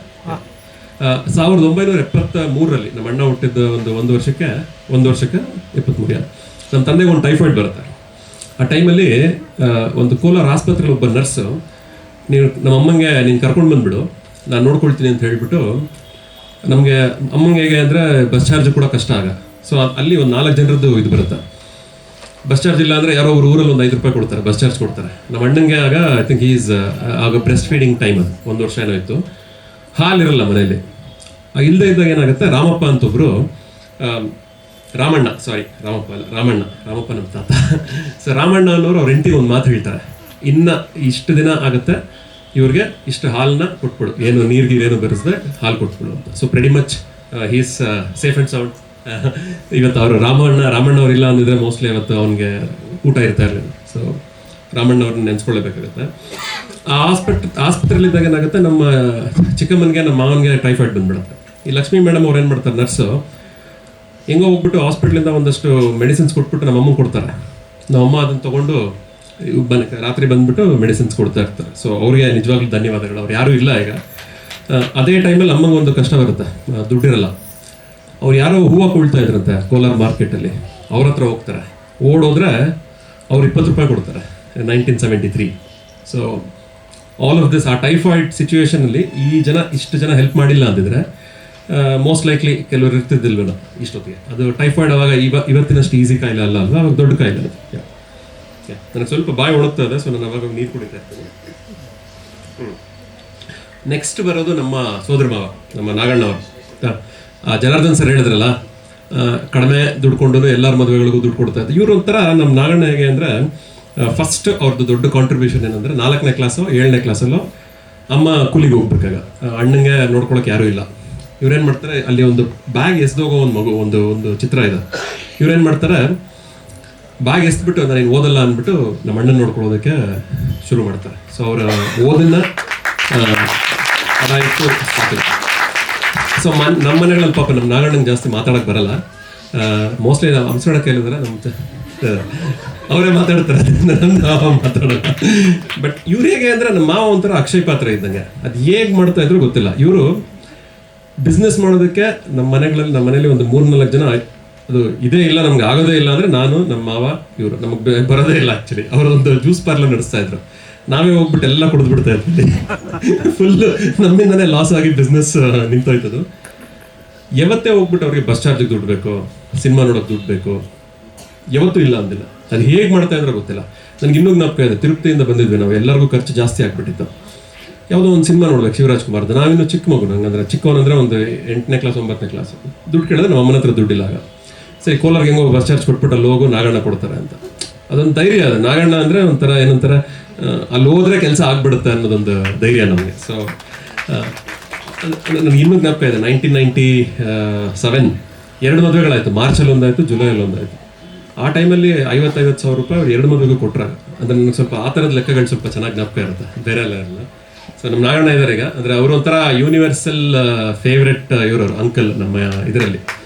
1973ರಲ್ಲಿ ನಮ್ಮ ಅಣ್ಣ ಹುಟ್ಟಿದ್ದ ಒಂದು ವರ್ಷಕ್ಕೆ 23 ನಮ್ಮ ತಂದೆಗೆ ಒಂದು ಟೈಫಾಯ್ಡ್ ಬರುತ್ತೆ. ಆ ಟೈಮಲ್ಲಿ ಒಂದು ಕೋಲಾರ ಆಸ್ಪತ್ರೆಯಲ್ಲಿ ಒಬ್ಬ ನರ್ಸು, ನೀವು ನಮ್ಮ ಅಮ್ಮಂಗೆ ನೀನು ಕರ್ಕೊಂಡು ಬಂದುಬಿಡು, ನಾನು ನೋಡ್ಕೊಳ್ತೀನಿ ಅಂತ ಹೇಳಿಬಿಟ್ಟು, ನಮಗೆ ಅಮ್ಮಂಗೆ ಹೇಗೆ ಅಂದರೆ ಬಸ್ ಚಾರ್ಜ್ ಕೂಡ ಕಷ್ಟ ಆಗ. ಸೊ ಅಲ್ಲಿ ಒಂದು 4 ಜನರದ್ದು ಇದು ಬರುತ್ತೆ. ಬಸ್ ಚಾರ್ಜ್ ಇಲ್ಲ ಅಂದರೆ ಯಾರೋ ಒಬ್ರು ಊರಲ್ಲಿ ಒಂದು 5 ರೂಪಾಯಿ ಕೊಡ್ತಾರೆ, ಬಸ್ ಚಾರ್ಜ್ ಕೊಡ್ತಾರೆ. ನಮ್ಮ ಅಣ್ಣಂಗೆ ಆಗ ಐ ಥಿಂಕ್ ಆಗ ಬ್ರೆಸ್ಟ್ ಫೀಡಿಂಗ್ ಟೈಮ್, ಅದು 1 ವರ್ಷ ಏನೋ ಇತ್ತು. ಹಾಲಿರಲ್ಲ ಮನೆಯಲ್ಲಿ. ಇಲ್ಲದೆ ಇದ್ದಾಗ ಏನಾಗುತ್ತೆ, ರಾಮಪ್ಪ ಅಂತೊಬ್ಬರು, ರಾಮಣ್ಣ ನಮ್ಮ ತಾತ. ಸೊ ರಾಮಣ್ಣ ಅನ್ನೋರು ಅವ್ರ ಹೆಂಡತಿಗೆ ಒಂದು ಮಾತು ಹೇಳ್ತಾರೆ, ಇನ್ನು ಇಷ್ಟು ದಿನ ಆಗುತ್ತೆ ಇವ್ರಿಗೆ ಇಷ್ಟು ಹಾಲನ್ನ ಕೊಟ್ಬಿಡು, ಏನು ನೀರಿಗೇನು ಬೆರೆಸದೆ ಹಾಲು ಕೊಟ್ಬಿಡು ಅಂತ. So pretty much he's safe and sound. ಇವತ್ತು ಅವರು ರಾಮಣ್ಣ ಅವರಿಲ್ಲ ಅಂದಿದ್ರೆ ಮೋಸ್ಟ್ಲಿ ಅವತ್ತು ಅವನಿಗೆ ಊಟ ಇರ್ತಾ ಇರಲಿಲ್ಲ. ಸೊ ರಾಮಣ್ಣ ಅವ್ರನ್ನ ನೆನೆಸ್ಕೊಳ್ಳೇಬೇಕಾಗುತ್ತೆ. ಆ ಆಸ್ಪತ್ರೆಯಲ್ಲಿದ್ದಾಗ ಏನಾಗುತ್ತೆ, ನಮ್ಮ ಚಿಕ್ಕಮ್ಮನಿಗೆ ನಮ್ಮ ಮಾವನಿಗೆ ಟೈಫಾಯ್ಡ್ ಬಂದ್ಬಿಡುತ್ತೆ. ಈ ಲಕ್ಷ್ಮೀ ಮೇಡಮ್ ಅವ್ರು ಏನು ಮಾಡ್ತಾರೆ, ನರ್ಸು ಹೆಂಗೋ ಹೋಗ್ಬಿಟ್ಟು ಹಾಸ್ಪಿಟ್ಲಿಂದ ಒಂದಷ್ಟು ಮೆಡಿಸಿನ್ಸ್ ಕೊಟ್ಬಿಟ್ಟು ನಮ್ಮ ಅಮ್ಮಂಗೆ ಕೊಡ್ತಾರೆ. ನಮ್ಮಮ್ಮ ಅದನ್ನು ತೊಗೊಂಡು ರಾತ್ರಿ ಬಂದುಬಿಟ್ಟು ಮೆಡಿಸಿನ್ಸ್ ಕೊಡ್ತಾ ಇರ್ತಾರೆ. ಸೊ ಅವ್ರಿಗೆ ನಿಜವಾಗ್ಲೂ ಧನ್ಯವಾದಗಳು. ಅವ್ರು ಯಾರೂ ಇಲ್ಲ ಈಗ. ಅದೇ ಟೈಮಲ್ಲಿ ಅಮ್ಮಂಗೆ ಒಂದು ಕಷ್ಟ ಬರುತ್ತೆ, ದುಡ್ಡಿರಲ್ಲ. ಅವ್ರು ಯಾರೋ ಹೂವು ಕೊಳ್ತಾ ಇದ್ರಂತೆ ಕೋಲಾರ ಮಾರ್ಕೆಟಲ್ಲಿ, ಅವ್ರ ಹತ್ರ ಹೋಗ್ತಾರೆ. ಓಡೋದ್ರೆ ಅವ್ರು 20 ರೂಪಾಯಿ ಕೊಡ್ತಾರೆ, 1973. ಸೊ ಆಲ್ ಆಫ್ ದಿಸ್ ಆ ಟೈಫಾಯ್ಡ್ ಸಿಚುವೇಶನಲ್ಲಿ ಇಷ್ಟು ಜನ ಹೆಲ್ಪ್ ಮಾಡಿಲ್ಲ ಅಂತಿದ್ರೆ ಮೋಸ್ಟ್ ಲೈಕ್ಲಿ ಕೆಲವರು ಇರ್ತಿದ್ದಿಲ್ವಲ್ಲ ಇಷ್ಟೊತ್ತಿಗೆ. ಅದು ಟೈಫಾಯ್ಡ್ ಅವಾಗ ಇವತ್ತಿನಷ್ಟು ಈಸಿ ಕಾಯಿಲೆ ಅಲ್ಲ ಅಲ್ವಾ, ಅವಾಗ ದೊಡ್ಡ ಕಾಯಿಲೆ ಅದು. ನನಗೆ ಸ್ವಲ್ಪ ಬಾಯಿ ಒಣಗ್ತದೆ, ಸೊ ನಾನು ಅವಾಗ ನೀರು ಕುಡಿತಾ ಇರ್ತೀನಿ. ನೆಕ್ಸ್ಟ್ ಬರೋದು ನಮ್ಮ ಸೋದರ ಮಾವ, ನಮ್ಮ ನಾಗಣ್ಣವರು. ಜನಾರ್ದನ್ ಸರ್ ಹೇಳಿದ್ರಲ್ಲ, ಕಡಿಮೆ ದುಡ್ಕೊಂಡು ಎಲ್ಲರ ಮದುವೆಗಳಿಗೂ ದುಡ್ಡು ಕೊಡ್ತಾ ಇದ್ದು. ಇವರು ಒಂಥರ ನಮ್ಮ ನಾಗಣ್ಣ ಹೇಗೆ ಅಂದರೆ, ಫಸ್ಟ್ ಅವ್ರದ್ದು ದೊಡ್ಡ ಕಾಂಟ್ರಿಬ್ಯೂಷನ್ ಏನಂದರೆ 4ನೇ ಕ್ಲಾಸೋ 7ನೇ ಕ್ಲಾಸಲ್ಲೋ ಅಮ್ಮ ಕೂಲಿಗೆ ಹೋಗ್ಬೇಕಾಗ ಅಣ್ಣಂಗೆ ನೋಡ್ಕೊಳಕ್ಕೆ ಯಾರೂ ಇಲ್ಲ. ಇವ್ರೇನು ಮಾಡ್ತಾರೆ, ಅಲ್ಲಿ ಒಂದು ಬ್ಯಾಗ್ ಎಸ್ದೋಗೋ ಒಂದು ಮಗು ಒಂದು ಚಿತ್ರ ಇದೆ. ಇವ್ರೇನು ಮಾಡ್ತಾರೆ, ಬ್ಯಾಗ್ ಎಸ್ಬಿಟ್ಟು ನಾನು ಓದಲ್ಲ ಅಂದ್ಬಿಟ್ಟು ನಮ್ಮ ಅಣ್ಣನ ನೋಡ್ಕೊಳ್ಳೋದಕ್ಕೆ ಶುರು ಮಾಡ್ತಾರೆ. ಸೊ ಅವರ ಓದನ್ನ ಅದಾಯಿತು. ಸೊ ನಮ್ಮ ಮನೆಗಳಲ್ಲಿ ಪಾಪ ನಮ್ಮ ನಾಗಣ್ಣಂಗೆ ಜಾಸ್ತಿ ಮಾತಾಡೋಕ್ಕೆ ಬರಲ್ಲ. ಮೋಸ್ಟ್ಲಿ ನಾವು ಹಂಸೋಣ ಕೇಳಿದ್ರೆ ಅವರೇ ಮಾತಾಡ್ತಾರೆ, ನಾವು ಮಾತಾಡೋಲ್ಲ. ಬಟ್ ಇವ್ರು ಹೇಗೆ ಅಂದರೆ, ನಮ್ಮ ಮಾವ ಒಂಥರ ಅಕ್ಷಯ ಪಾತ್ರ ಇದ್ದಂಗೆ. ಅದು ಹೇಗೆ ಮಾಡ್ತಾ ಇದ್ರು ಗೊತ್ತಿಲ್ಲ. ಇವರು ಬಿಸ್ನೆಸ್ ಮಾಡೋದಕ್ಕೆ ನಮ್ಮ ಮನೇಲಿ ಒಂದು 3-4 ಜನ ಅದು ಇದೇ ಇಲ್ಲ, ನಮ್ಗೆ ಆಗೋದೇ ಇಲ್ಲ ಅಂದರೆ ನಾನು, ನಮ್ಮ ಮಾವ, ಇವರು. ನಮಗೆ ಬರೋದೇ ಇಲ್ಲ ಆ್ಯಕ್ಚುಲಿ. ಅವರೊಂದು ಜ್ಯೂಸ್ ಪಾರ್ಲರ್ ನಡೆಸ್ತಾ ಇದ್ರು. ನಾವೇ ಹೋಗ್ಬಿಟ್ಟು ಎಲ್ಲ ಕುಡಿದು ಬಿಡ್ತಾ ಇರ್ತೀವಿ. ಫುಲ್ಲು ನಮ್ಮಿಂದನೇ ಲಾಸ್ ಆಗಿ ಬಿಸ್ನೆಸ್ ನಿಂತೋಯ್ತದು. ಯಾವತ್ತೇ ಹೋಗ್ಬಿಟ್ಟು ಅವ್ರಿಗೆ ಬಸ್ ಚಾರ್ಜಿಗೆ ದುಡ್ಡು ಬೇಕು, ಸಿನಿಮಾ ನೋಡೋಕೆ ದುಡ್ಡು ಬೇಕು, ಯಾವತ್ತೂ ಇಲ್ಲ ಅಂದಿಲ್ಲ. ಅದು ಹೇಗೆ ಮಾಡ್ತಾ ಇದ್ರೆ ಗೊತ್ತಿಲ್ಲ. ನನಗೆ ಇನ್ನೂ ಜ್ಞಾಪಕ ಇದೆ, ತಿರುಪತಿಯಿಂದ ಬಂದಿದ್ವಿ ನಾವು. ಎಲ್ಲರಿಗೂ ಖರ್ಚು ಜಾಸ್ತಿ ಆಗ್ಬಿಟ್ಟಿತ್ತು. ಯಾವುದೋ ಒಂದು ಸಿನಿಮಾ ನೋಡ್ಬೇಕು, ಶಿವರಾಜ್ ಕುಮಾರ್ದು. ನಾವಿನ್ನು ಚಿಕ್ಕ ಮಗು, ನಂಗಂದ್ರೆ ಚಿಕ್ಕವನಂದ್ರೆ ಒಂದು 8ನೇ ಕ್ಲಾಸ್ 9ನೇ ಕ್ಲಾಸ್. ದುಡ್ಡು ಕೇಳಿದ್ರೆ ನಮ್ಮ ಅಮ್ಮನ ಹತ್ರ ದುಡ್ಡಿಲ್ಲ ಆಗ. ಸರಿ, ಕೋಲಾರ್ಗೆ ಹೆಂಗೋ ಬಸ್ ಚಾರ್ಜ್ ಕೊಟ್ಬಿಟ್ಟು ಅಲ್ಲಿ ಹೋಗು, ನಾಗಣ್ಣ ಕೊಡ್ತಾರೆ ಅಂತ. ಅದೊಂದು ಧೈರ್ಯ. ಅದು ನಾಗಣ್ಣ ಅಂದರೆ ಒಂಥರ ಏನಂತಾರೆ, ಅಲ್ಲಿ ಹೋದ್ರೆ ಕೆಲಸ ಆಗ್ಬಿಡುತ್ತೆ ಅನ್ನೋದೊಂದು ಧೈರ್ಯ ನಮಗೆ. ಸೊ ನನಗೆ ಇನ್ನೂ ಜ್ಞಾಪಕ ಇದೆ, 1997 2 ಮದುವೆಗಳಾಯಿತು. ಮಾರ್ಚಲ್ಲಿ ಒಂದಾಯಿತು, ಜುಲೈಯಲ್ಲಿ ಒಂದಾಯಿತು. ಆ ಟೈಮಲ್ಲಿ 50,000 ರೂಪಾಯಿ ಅವ್ರು 2 ಮದುವೆಗೂ ಕೊಟ್ಟರೆ. ಅಂದರೆ ನನಗೆ ಸ್ವಲ್ಪ ಆ ಥರದ ಲೆಕ್ಕಗಳು ಸ್ವಲ್ಪ ಚೆನ್ನಾಗಿ ಜ್ಞಾಪಕ ಇರುತ್ತೆ, ಬೇರೆ ಎಲ್ಲ ಇರಲ್ಲ. ಸೊ ನಮ್ಮ ನಾಗಣ್ಣ ಇದ್ದಾರೆ ಈಗ, ಅಂದರೆ ಅವರು ಒಂಥರ ಯೂನಿವರ್ಸಲ್ ಫೇವ್ರೆಟ್ ಇವರು ಅಂಕಲ್ ನಮ್ಮ ಇದರಲ್ಲಿ.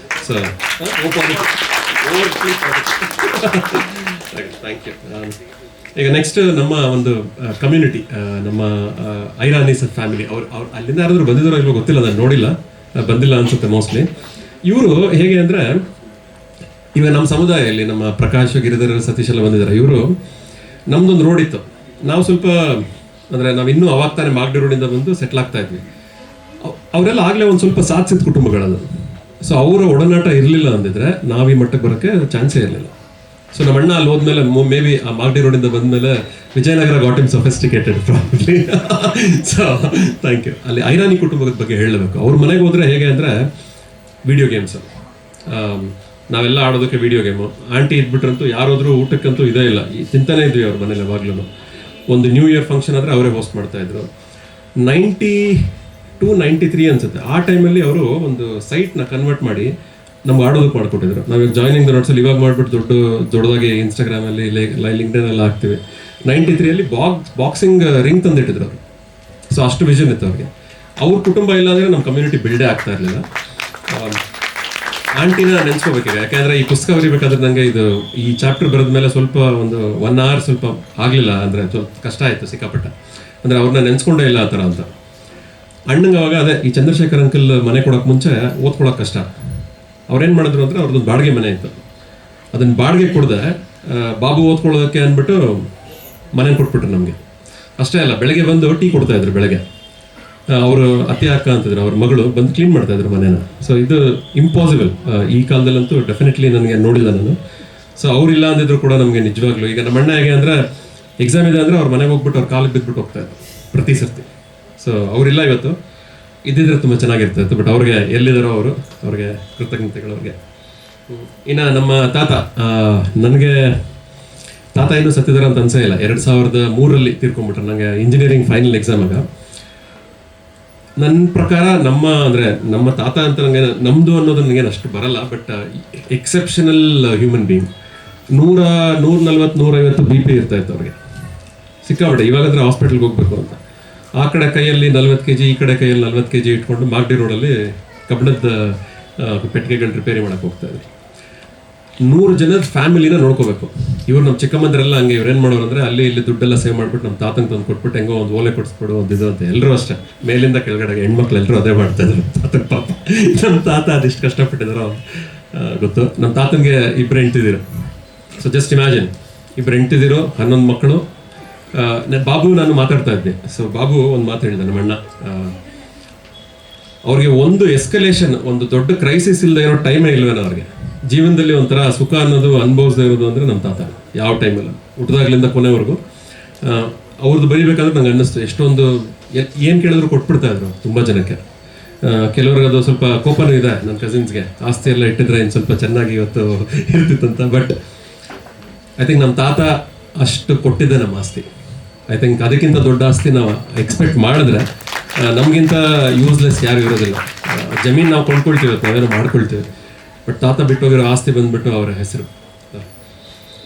So thank you. ಈಗ ನೆಕ್ಸ್ಟ್ ನಮ್ಮ ಒಂದು ಕಮ್ಯುನಿಟಿ, ನಮ್ಮ ಐರಾನೀಸ್ ಫ್ಯಾಮಿಲಿ. ಅವ್ರು ಅಲ್ಲಿಂದ ಯಾರಾದರೂ ಬಂದಿದ್ದಾರೋ ಇಲ್ವೋ ಗೊತ್ತಿಲ್ಲ, ನಾನು ನೋಡಿಲ್ಲ, ಬಂದಿಲ್ಲ ಅನ್ಸುತ್ತೆ ಮೋಸ್ಟ್ಲಿ. ಇವರು ಹೇಗೆ ಅಂದರೆ, ಇವಾಗ ನಮ್ಮ ಸಮುದಾಯದಲ್ಲಿ ನಮ್ಮ ಪ್ರಕಾಶ್, ಗಿರಿಧರ, ಸತೀಶ್ ಎಲ್ಲ ಬಂದಿದ್ದಾರೆ. ಇವರು ನಮ್ದೊಂದು ರೋಡ್ ಇತ್ತು. ನಾವು ಸ್ವಲ್ಪ ಅಂದರೆ ನಾವು ಇನ್ನೂ ಅವಾಗ ತಾನೇ ಮಾಗಡಿ ರೋಡಿಂದ ಬಂದು ಸೆಟ್ಲ್ ಆಗ್ತಾ ಇದ್ವಿ. ಅವರೆಲ್ಲ ಆಗಲೇ ಒಂದು ಸ್ವಲ್ಪ ಸಾಧಿಸಿದ ಕುಟುಂಬಗಳದು. ಸೊ ಅವರ ಒಡನಾಟ ಇರಲಿಲ್ಲ ಅಂದಿದ್ರೆ ನಾವು ಈ ಮಟ್ಟಕ್ಕೆ ಬರೋಕ್ಕೆ ಚಾನ್ಸೇ ಇರಲಿಲ್ಲ. ಸೊ ನಮ್ಮ ಅಣ್ಣ ಅಲ್ಲಿ ಹೋದ್ಮೇಲೆ ಮೇ ಬಿ ಆ ಮಾಗಡಿ ರೋಡಿಂದ ಬಂದಮೇಲೆ Vijayanagar got in sophisticated probably. So thank you. ಅಲ್ಲಿ ಐರಾನಿ ಕುಟುಂಬದ ಬಗ್ಗೆ ಹೇಳಬೇಕು. ಅವ್ರ ಮನೆಗೆ ಹೋದರೆ ಹೇಗೆ ಅಂದರೆ, ವಿಡಿಯೋ ಗೇಮ್ಸು, ನಾವೆಲ್ಲ ಆಡೋದಕ್ಕೆ ವಿಡಿಯೋ ಗೇಮು. ಆಂಟಿ ಇದ್ಬಿಟ್ರಂತೂ ಯಾರಾದರೂ ಊಟಕ್ಕಂತೂ ಇದೇ ಇಲ್ಲ, ತಿಂತಾನೇ ಇದ್ವಿ ಅವ್ರ ಮನೇಲಿ ಯಾವಾಗ್ಲೂ. ಒಂದು ನ್ಯೂ ಇಯರ್ ಫಂಕ್ಷನ್ ಆದರೆ ಅವರೇ ಹೋಸ್ಟ್ ಮಾಡ್ತಾಯಿದ್ರು. 92-93 ಅನ್ಸುತ್ತೆ. ಆ ಟೈಮಲ್ಲಿ ಅವರು ಒಂದು ಸೈಟ್ನ ಕನ್ವರ್ಟ್ ಮಾಡಿ ನಮ್ಗೆ ಆಡೋದಕ್ಕೆ ಮಾಡಿಕೊಟ್ಟಿದ್ರು. ನಾವೀಗ ಜಾಯ್ನಿಂಗ್ ದ ನೋಟ್ಸಲ್ಲಿ ಇವಾಗ ಮಾಡಿಬಿಟ್ಟು ದೊಡ್ಡದಾಗಿ ಇನ್ಸ್ಟಾಗ್ರಾಮಲ್ಲಿ ಲಿಂಕ್ಡ್ಇನ್ ಎಲ್ಲ ಹಾಕ್ತೀವಿ. 93 ಬಾಕ್ಸಿಂಗ್ ರಿಂಗ್ ತಂದಿಟ್ಟಿದ್ರು ಅವರು. ಸೊ ಅಷ್ಟು ವಿಷನ್ ಇತ್ತು ಅವ್ರಿಗೆ. ಅವ್ರ ಕುಟುಂಬ ಇಲ್ಲಾಂದರೆ ನಮ್ಮ ಕಮ್ಯುನಿಟಿ ಬಿಲ್ಡೇ ಆಗ್ತಾ ಇರಲಿಲ್ಲ. ಆಂಟಿನ ನೆನೆಸ್ಕೋಬೇಕೀಗ, ಯಾಕೆಂದರೆ ಈ ಪುಸ್ತಕ ಬರೀಬೇಕಾದ್ರೆ ನನಗೆ ಈ ಚಾಪ್ಟರ್ ಬರೆದ ಮೇಲೆ ಸ್ವಲ್ಪ ಒಂದು 1 hour ಸ್ವಲ್ಪ ಆಗಲಿಲ್ಲ, ಅಂದರೆ ಸ್ವಲ್ಪ ಕಷ್ಟ ಆಯಿತು ಸಿಕ್ಕಾಪಟ್ಟೆ. ಅಂದರೆ ಅವ್ರನ್ನ ನೆನೆಸ್ಕೊಂಡೇ ಇಲ್ಲ ಆ ಥರ ಅಂತ. ಅಣ್ಣಂಗೆ ಅವಾಗ ಅದೇ ಈ ಚಂದ್ರಶೇಖರ್ ಅಂಕಲ್ ಮನೆ ಕೊಡೋಕೆ ಮುಂಚೆ ಓದ್ಕೊಳಕ್ಕೆ ಕಷ್ಟ. ಅವ್ರೇನು ಮಾಡಿದ್ರು ಅಂದರೆ, ಅವ್ರದ್ದೊಂದು ಬಾಡಿಗೆ ಮನೆ ಇತ್ತು. ಅದನ್ನು ಬಾಡಿಗೆ ಕೊಡದೆ ಬಾಬು ಓದ್ಕೊಳ್ಳೋದಕ್ಕೆ ಅಂದ್ಬಿಟ್ಟು ಮನೆ ಕೊಟ್ಬಿಟ್ರು ನಮಗೆ. ಅಷ್ಟೇ ಅಲ್ಲ, ಬೆಳಗ್ಗೆ ಬಂದು ಟೀ ಕೊಡ್ತಾಯಿದ್ರು. ಬೆಳಗ್ಗೆ ಅವರು ಅತ್ತೆ ಅಕ್ಕ ಅಂತಿದ್ರು, ಅವ್ರ ಮಗಳು ಬಂದು ಕ್ಲೀನ್ ಮಾಡ್ತಾಯಿದ್ರು ಮನೇನ. ಸೊ ಇದು ಇಂಪಾಸಿಬಲ್ ಈ ಕಾಲದಲ್ಲಂತೂ ಡೆಫಿನೆಟ್ಲಿ ನನಗೆ ನೋಡಿಲ್ಲ ನಾನು. ಸೊ ಅವರಿಲ್ಲ ಅಂದಿದ್ರು ಕೂಡ ನಮಗೆ ನಿಜವಾಗ್ಲೂ. ಈಗ ನಮ್ಮ ಅಣ್ಣ ಹೇಗೆ ಅಂದರೆ, ಎಕ್ಸಾಮ್ ಇದೆ ಅಂದರೆ ಅವ್ರ ಮನೆಗೆ ಹೋಗ್ಬಿಟ್ಟು ಅವ್ರ ಕಾಲಿಗೆ ಬಿದ್ದುಬಿಟ್ಟು ಹೋಗ್ತಾಯಿದ್ರು ಪ್ರತಿ ಸರ್ತಿ. ಸೊ ಅವರಿಲ್ಲ ಇವತ್ತು, ಇದ್ದಿದ್ರೆ ತುಂಬ ಚೆನ್ನಾಗಿರ್ತಾಯಿತ್ತು. ಬಟ್ ಅವ್ರಿಗೆ ಎಲ್ಲಿದ್ದಾರೋ ಅವ್ರಿಗೆ ಕೃತಜ್ಞತೆಗಳು ಅವ್ರಿಗೆ. ಇನ್ನು ನಮ್ಮ ತಾತ, ನನಗೆ ತಾತ ಇನ್ನೂ ಸತ್ತಿದಾರೆ ಅಂತ ಅನ್ಸೇ ಇಲ್ಲ. 2003 ತೀರ್ಕೊಂಡ್ಬಿಟ್ರೆ. ನನಗೆ ಇಂಜಿನಿಯರಿಂಗ್ ಫೈನಲ್ ಎಕ್ಸಾಮ್ ಆಗ. ನನ್ನ ಪ್ರಕಾರ ನಮ್ಮ ತಾತ ಅಂತ ನನಗೆ ನಮ್ಮದು ಅನ್ನೋದು ನನಗೇನು ಅಷ್ಟು ಬರಲ್ಲ. But exceptional human being. 140-150 BP ಇರ್ತಾಯಿತ್ತು ಅವ್ರಿಗೆ, ಸಿಕ್ಕಾಬಿಟ್ಟೆ. ಇವಾಗಂದ್ರೆ ಹಾಸ್ಪಿಟಲ್ಗೆ ಹೋಗ್ಬೇಕು ಅಂತ ಆ ಕಡೆ ಕೈಯಲ್ಲಿ 40 kg, ಈ ಕಡೆ ಕೈಯಲ್ಲಿ 40 kg ಇಟ್ಕೊಂಡು ಮಾಗಡಿ ರೋಡಲ್ಲಿ ಕಬ್ಬಣದ ಪೆಟ್ಟಿಗೆಗಳು ರಿಪೇರಿ ಮಾಡೋಕ್ಕೆ ಹೋಗ್ತಾಯಿದ್ರು. 100 ಜನದ ಫ್ಯಾಮಿಲಿನ ನೋಡ್ಕೋಬೇಕು. ಇವ್ರು ನಮ್ಮ ಚಿಕ್ಕಮ್ಮಂದ್ರೆಲ್ಲ ಹಂಗೆ. ಇವ್ರು ಏನು ಮಾಡೋರು ಅಂದರೆ, ಅಲ್ಲಿ ಇಲ್ಲಿ ದುಡ್ಡೆಲ್ಲ ಸೇವ್ ಮಾಡಿಬಿಟ್ಟು ನಮ್ಮ ತಾತಂಗೆ ತಂದು ಕೊಟ್ಬಿಟ್ಟು ಹೆಂಗೋ ಒಂದು ಓಲೆ ಕೊಡಿಸ್ಬಿಡು, ಒಂದು ಇದು ಅಂತ. ಎಲ್ಲರೂ ಅಷ್ಟೇ, ಮೇಲಿಂದ ಕೆಳಗಡೆ ಹೆಣ್ಮಕ್ಳು ಎಲ್ಲರೂ ಅದೇ ಮಾಡ್ತಾಯಿದ್ರು. ತಾತನ ಪಾಪ, ನಮ್ಮ ತಾತ ಅದೆಷ್ಟು ಕಷ್ಟಪಟ್ಟಿದ್ದಾರೋ ಗೊತ್ತು. ನಮ್ಮ ತಾತನಿಗೆ 2 ಹೆಂಡ್ತಿದಿರು. ಸೊ ಜಸ್ಟ್ ಇಮ್ಯಾಜಿನ್, 2 ಹೆಂಡ್ತಿದಿರು, 11 ಮಕ್ಕಳು. ಬಾಬು ನಾನು ಮಾತಾಡ್ತಾ ಇದ್ದೆ. ಸೊ ಬಾಬು ಒಂದು ಮಾತು ಹೇಳಿದೆ ನಮ್ಮ ಅಣ್ಣ, ಅವ್ರಿಗೆ ಒಂದು ಎಸ್ಕಲೇಷನ್, ಒಂದು ದೊಡ್ಡ ಕ್ರೈಸಿಸ್ ಇಲ್ಲದೆ ಇರೋ ಟೈಮೇ ಇಲ್ವೇನೋ ಅವ್ರಿಗೆ. ಜೀವನದಲ್ಲಿ ಒಂಥರ ಸುಖ ಅನ್ನೋದು ಅನುಭವಿಸದೇ ಇರೋದು ಅಂದರೆ ನಮ್ಮ ತಾತ. ಯಾವ ಟೈಮಲ್ಲಿ ಹುಟ್ಟಿದಾಗ್ಲಿಂದ ಕೊನೆವರೆಗೂ ಅವ್ರದ್ದು ಬರೀಬೇಕಾದ್ರೆ ನಂಗೆ ಅನ್ನಿಸ್ತು, ಎಷ್ಟೊಂದು ಏನು ಕೇಳಿದ್ರು ಕೊಟ್ಬಿಡ್ತಾ ಇದ್ರು ತುಂಬ ಜನಕ್ಕೆ. ಕೆಲವ್ರಿಗೆ ಅದು ಸ್ವಲ್ಪ ಕೋಪನೂ ಇದೆ, ನನ್ನ ಕಸಿನ್ಸ್ಗೆ ಆಸ್ತಿ ಎಲ್ಲ ಇಟ್ಟಿದ್ರೆ ಇನ್ನು ಸ್ವಲ್ಪ ಚೆನ್ನಾಗಿ ಇವತ್ತು ಇರ್ತಿತ್ತಂತ. ಬಟ್ ಐ ಥಿಂಕ್ ನಮ್ಮ ತಾತ ಅಷ್ಟು ಕೊಟ್ಟಿದ್ದೆ ನಮ್ಮ ಆಸ್ತಿ. ಐ ಥಿಂಕ್ ಅದಕ್ಕಿಂತ ದೊಡ್ಡ ಆಸ್ತಿ ನಾವು ಎಕ್ಸ್ಪೆಕ್ಟ್ ಮಾಡಿದ್ರೆ ನಮಗಿಂತ ಯೂಸ್ಲೆಸ್ ಯಾರು ಇರೋದಿಲ್ಲ. ಜಮೀನು ನಾವು ಕೊಂಡ್ಕೊಳ್ತೀವಿ, ನಾವೇನೋ ಮಾಡ್ಕೊಳ್ತೀವಿ, ಬಟ್ ತಾತ ಬಿಟ್ಟೋಗಿರೋ ಆಸ್ತಿ ಬಂದ್ಬಿಟ್ಟು ಅವರ ಹೆಸರು.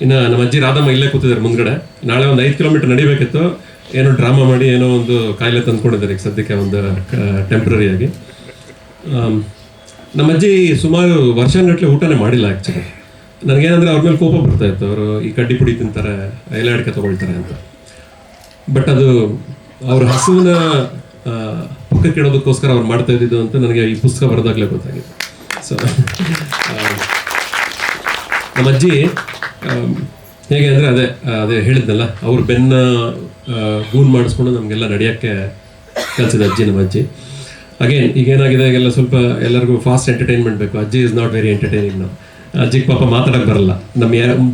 ಇನ್ನು ನಮ್ಮ ಅಜ್ಜಿ ರಾಧಮ್ಮ ಇಲ್ಲೇ ಕೂತಿದ್ದಾರೆ ಮುಂದ್ಗಡೆ. ನಾಳೆ ಒಂದು 5 ಕಿಲೋಮೀಟರ್ ನಡಿಬೇಕಿತ್ತು, ಏನೋ ಡ್ರಾಮಾ ಮಾಡಿ ಏನೋ ಒಂದು ಕಾಯಿಲೆ ತಂದ್ಕೊಂಡಿದ್ದಾರೆ ಈಗ ಸದ್ಯಕ್ಕೆ, ಒಂದು ಟೆಂಪ್ರರಿಯಾಗಿ. ನಮ್ಮ ಅಜ್ಜಿ ಸುಮಾರು ವರ್ಷಗಟ್ಟಲೆ ಊಟನೇ ಮಾಡಿಲ್ಲ ಆ್ಯಕ್ಚುಲಿ. ನನಗೇನಂದರೆ ಅವ್ರ ಮೇಲೆ ಕೋಪ ಬರ್ತಾ ಇತ್ತು, ಅವರು ಈ ಕಡ್ಡಿ ಪುಡಿ ತಿಂತಾರೆ, ಎಲೆ ಅಡಿಕೆ ತೊಗೊಳ್ತಾರೆ ಅಂತ. ಬಟ್ ಅದು ಅವ್ರ ಹಸುವಿನ ಪಕ್ಕಕ್ಕೆ ಇಡೋದಕ್ಕೋಸ್ಕರ ಅವ್ರು ಮಾಡ್ತಾ ಇದ್ದಿದ್ದು ಅಂತ ನನಗೆ ಈ ಪುಸ್ತಕ ಬರೆದಾಗಲೇ ಗೊತ್ತಾಗಿದೆ. ಸೊ ನಮ್ಮ ಅಜ್ಜಿ ಹೇಗೆ ಅಂದರೆ ಅದೇ ಹೇಳಿದ್ನಲ್ಲ, ಅವ್ರು ಬೆನ್ನ ಗೂನ್ ಮಾಡಿಸ್ಕೊಂಡು ನಮಗೆಲ್ಲ ನಡೆಯೋಕ್ಕೆ ಕಲಿಸಿದ ಅಜ್ಜಿ ನಮ್ಮ ಅಜ್ಜಿ. ಅಗೇನ್ ಈಗೇನಾಗಿದೆ, ಈಗೆಲ್ಲ ಸ್ವಲ್ಪ ಎಲ್ಲರಿಗೂ ಫಾಸ್ಟ್ ಎಂಟರ್ಟೈನ್ಮೆಂಟ್ ಬೇಕು. ಅಜ್ಜಿ ಇಸ್ ನಾಟ್ ವೆರಿ ಎಂಟರ್ಟೈನಿಂಗ್ ನಾವು. ಅಜ್ಜಿಗೆ ಪಾಪ ಮಾತಾಡೋಕ್ಕೆ ಬರಲ್ಲ.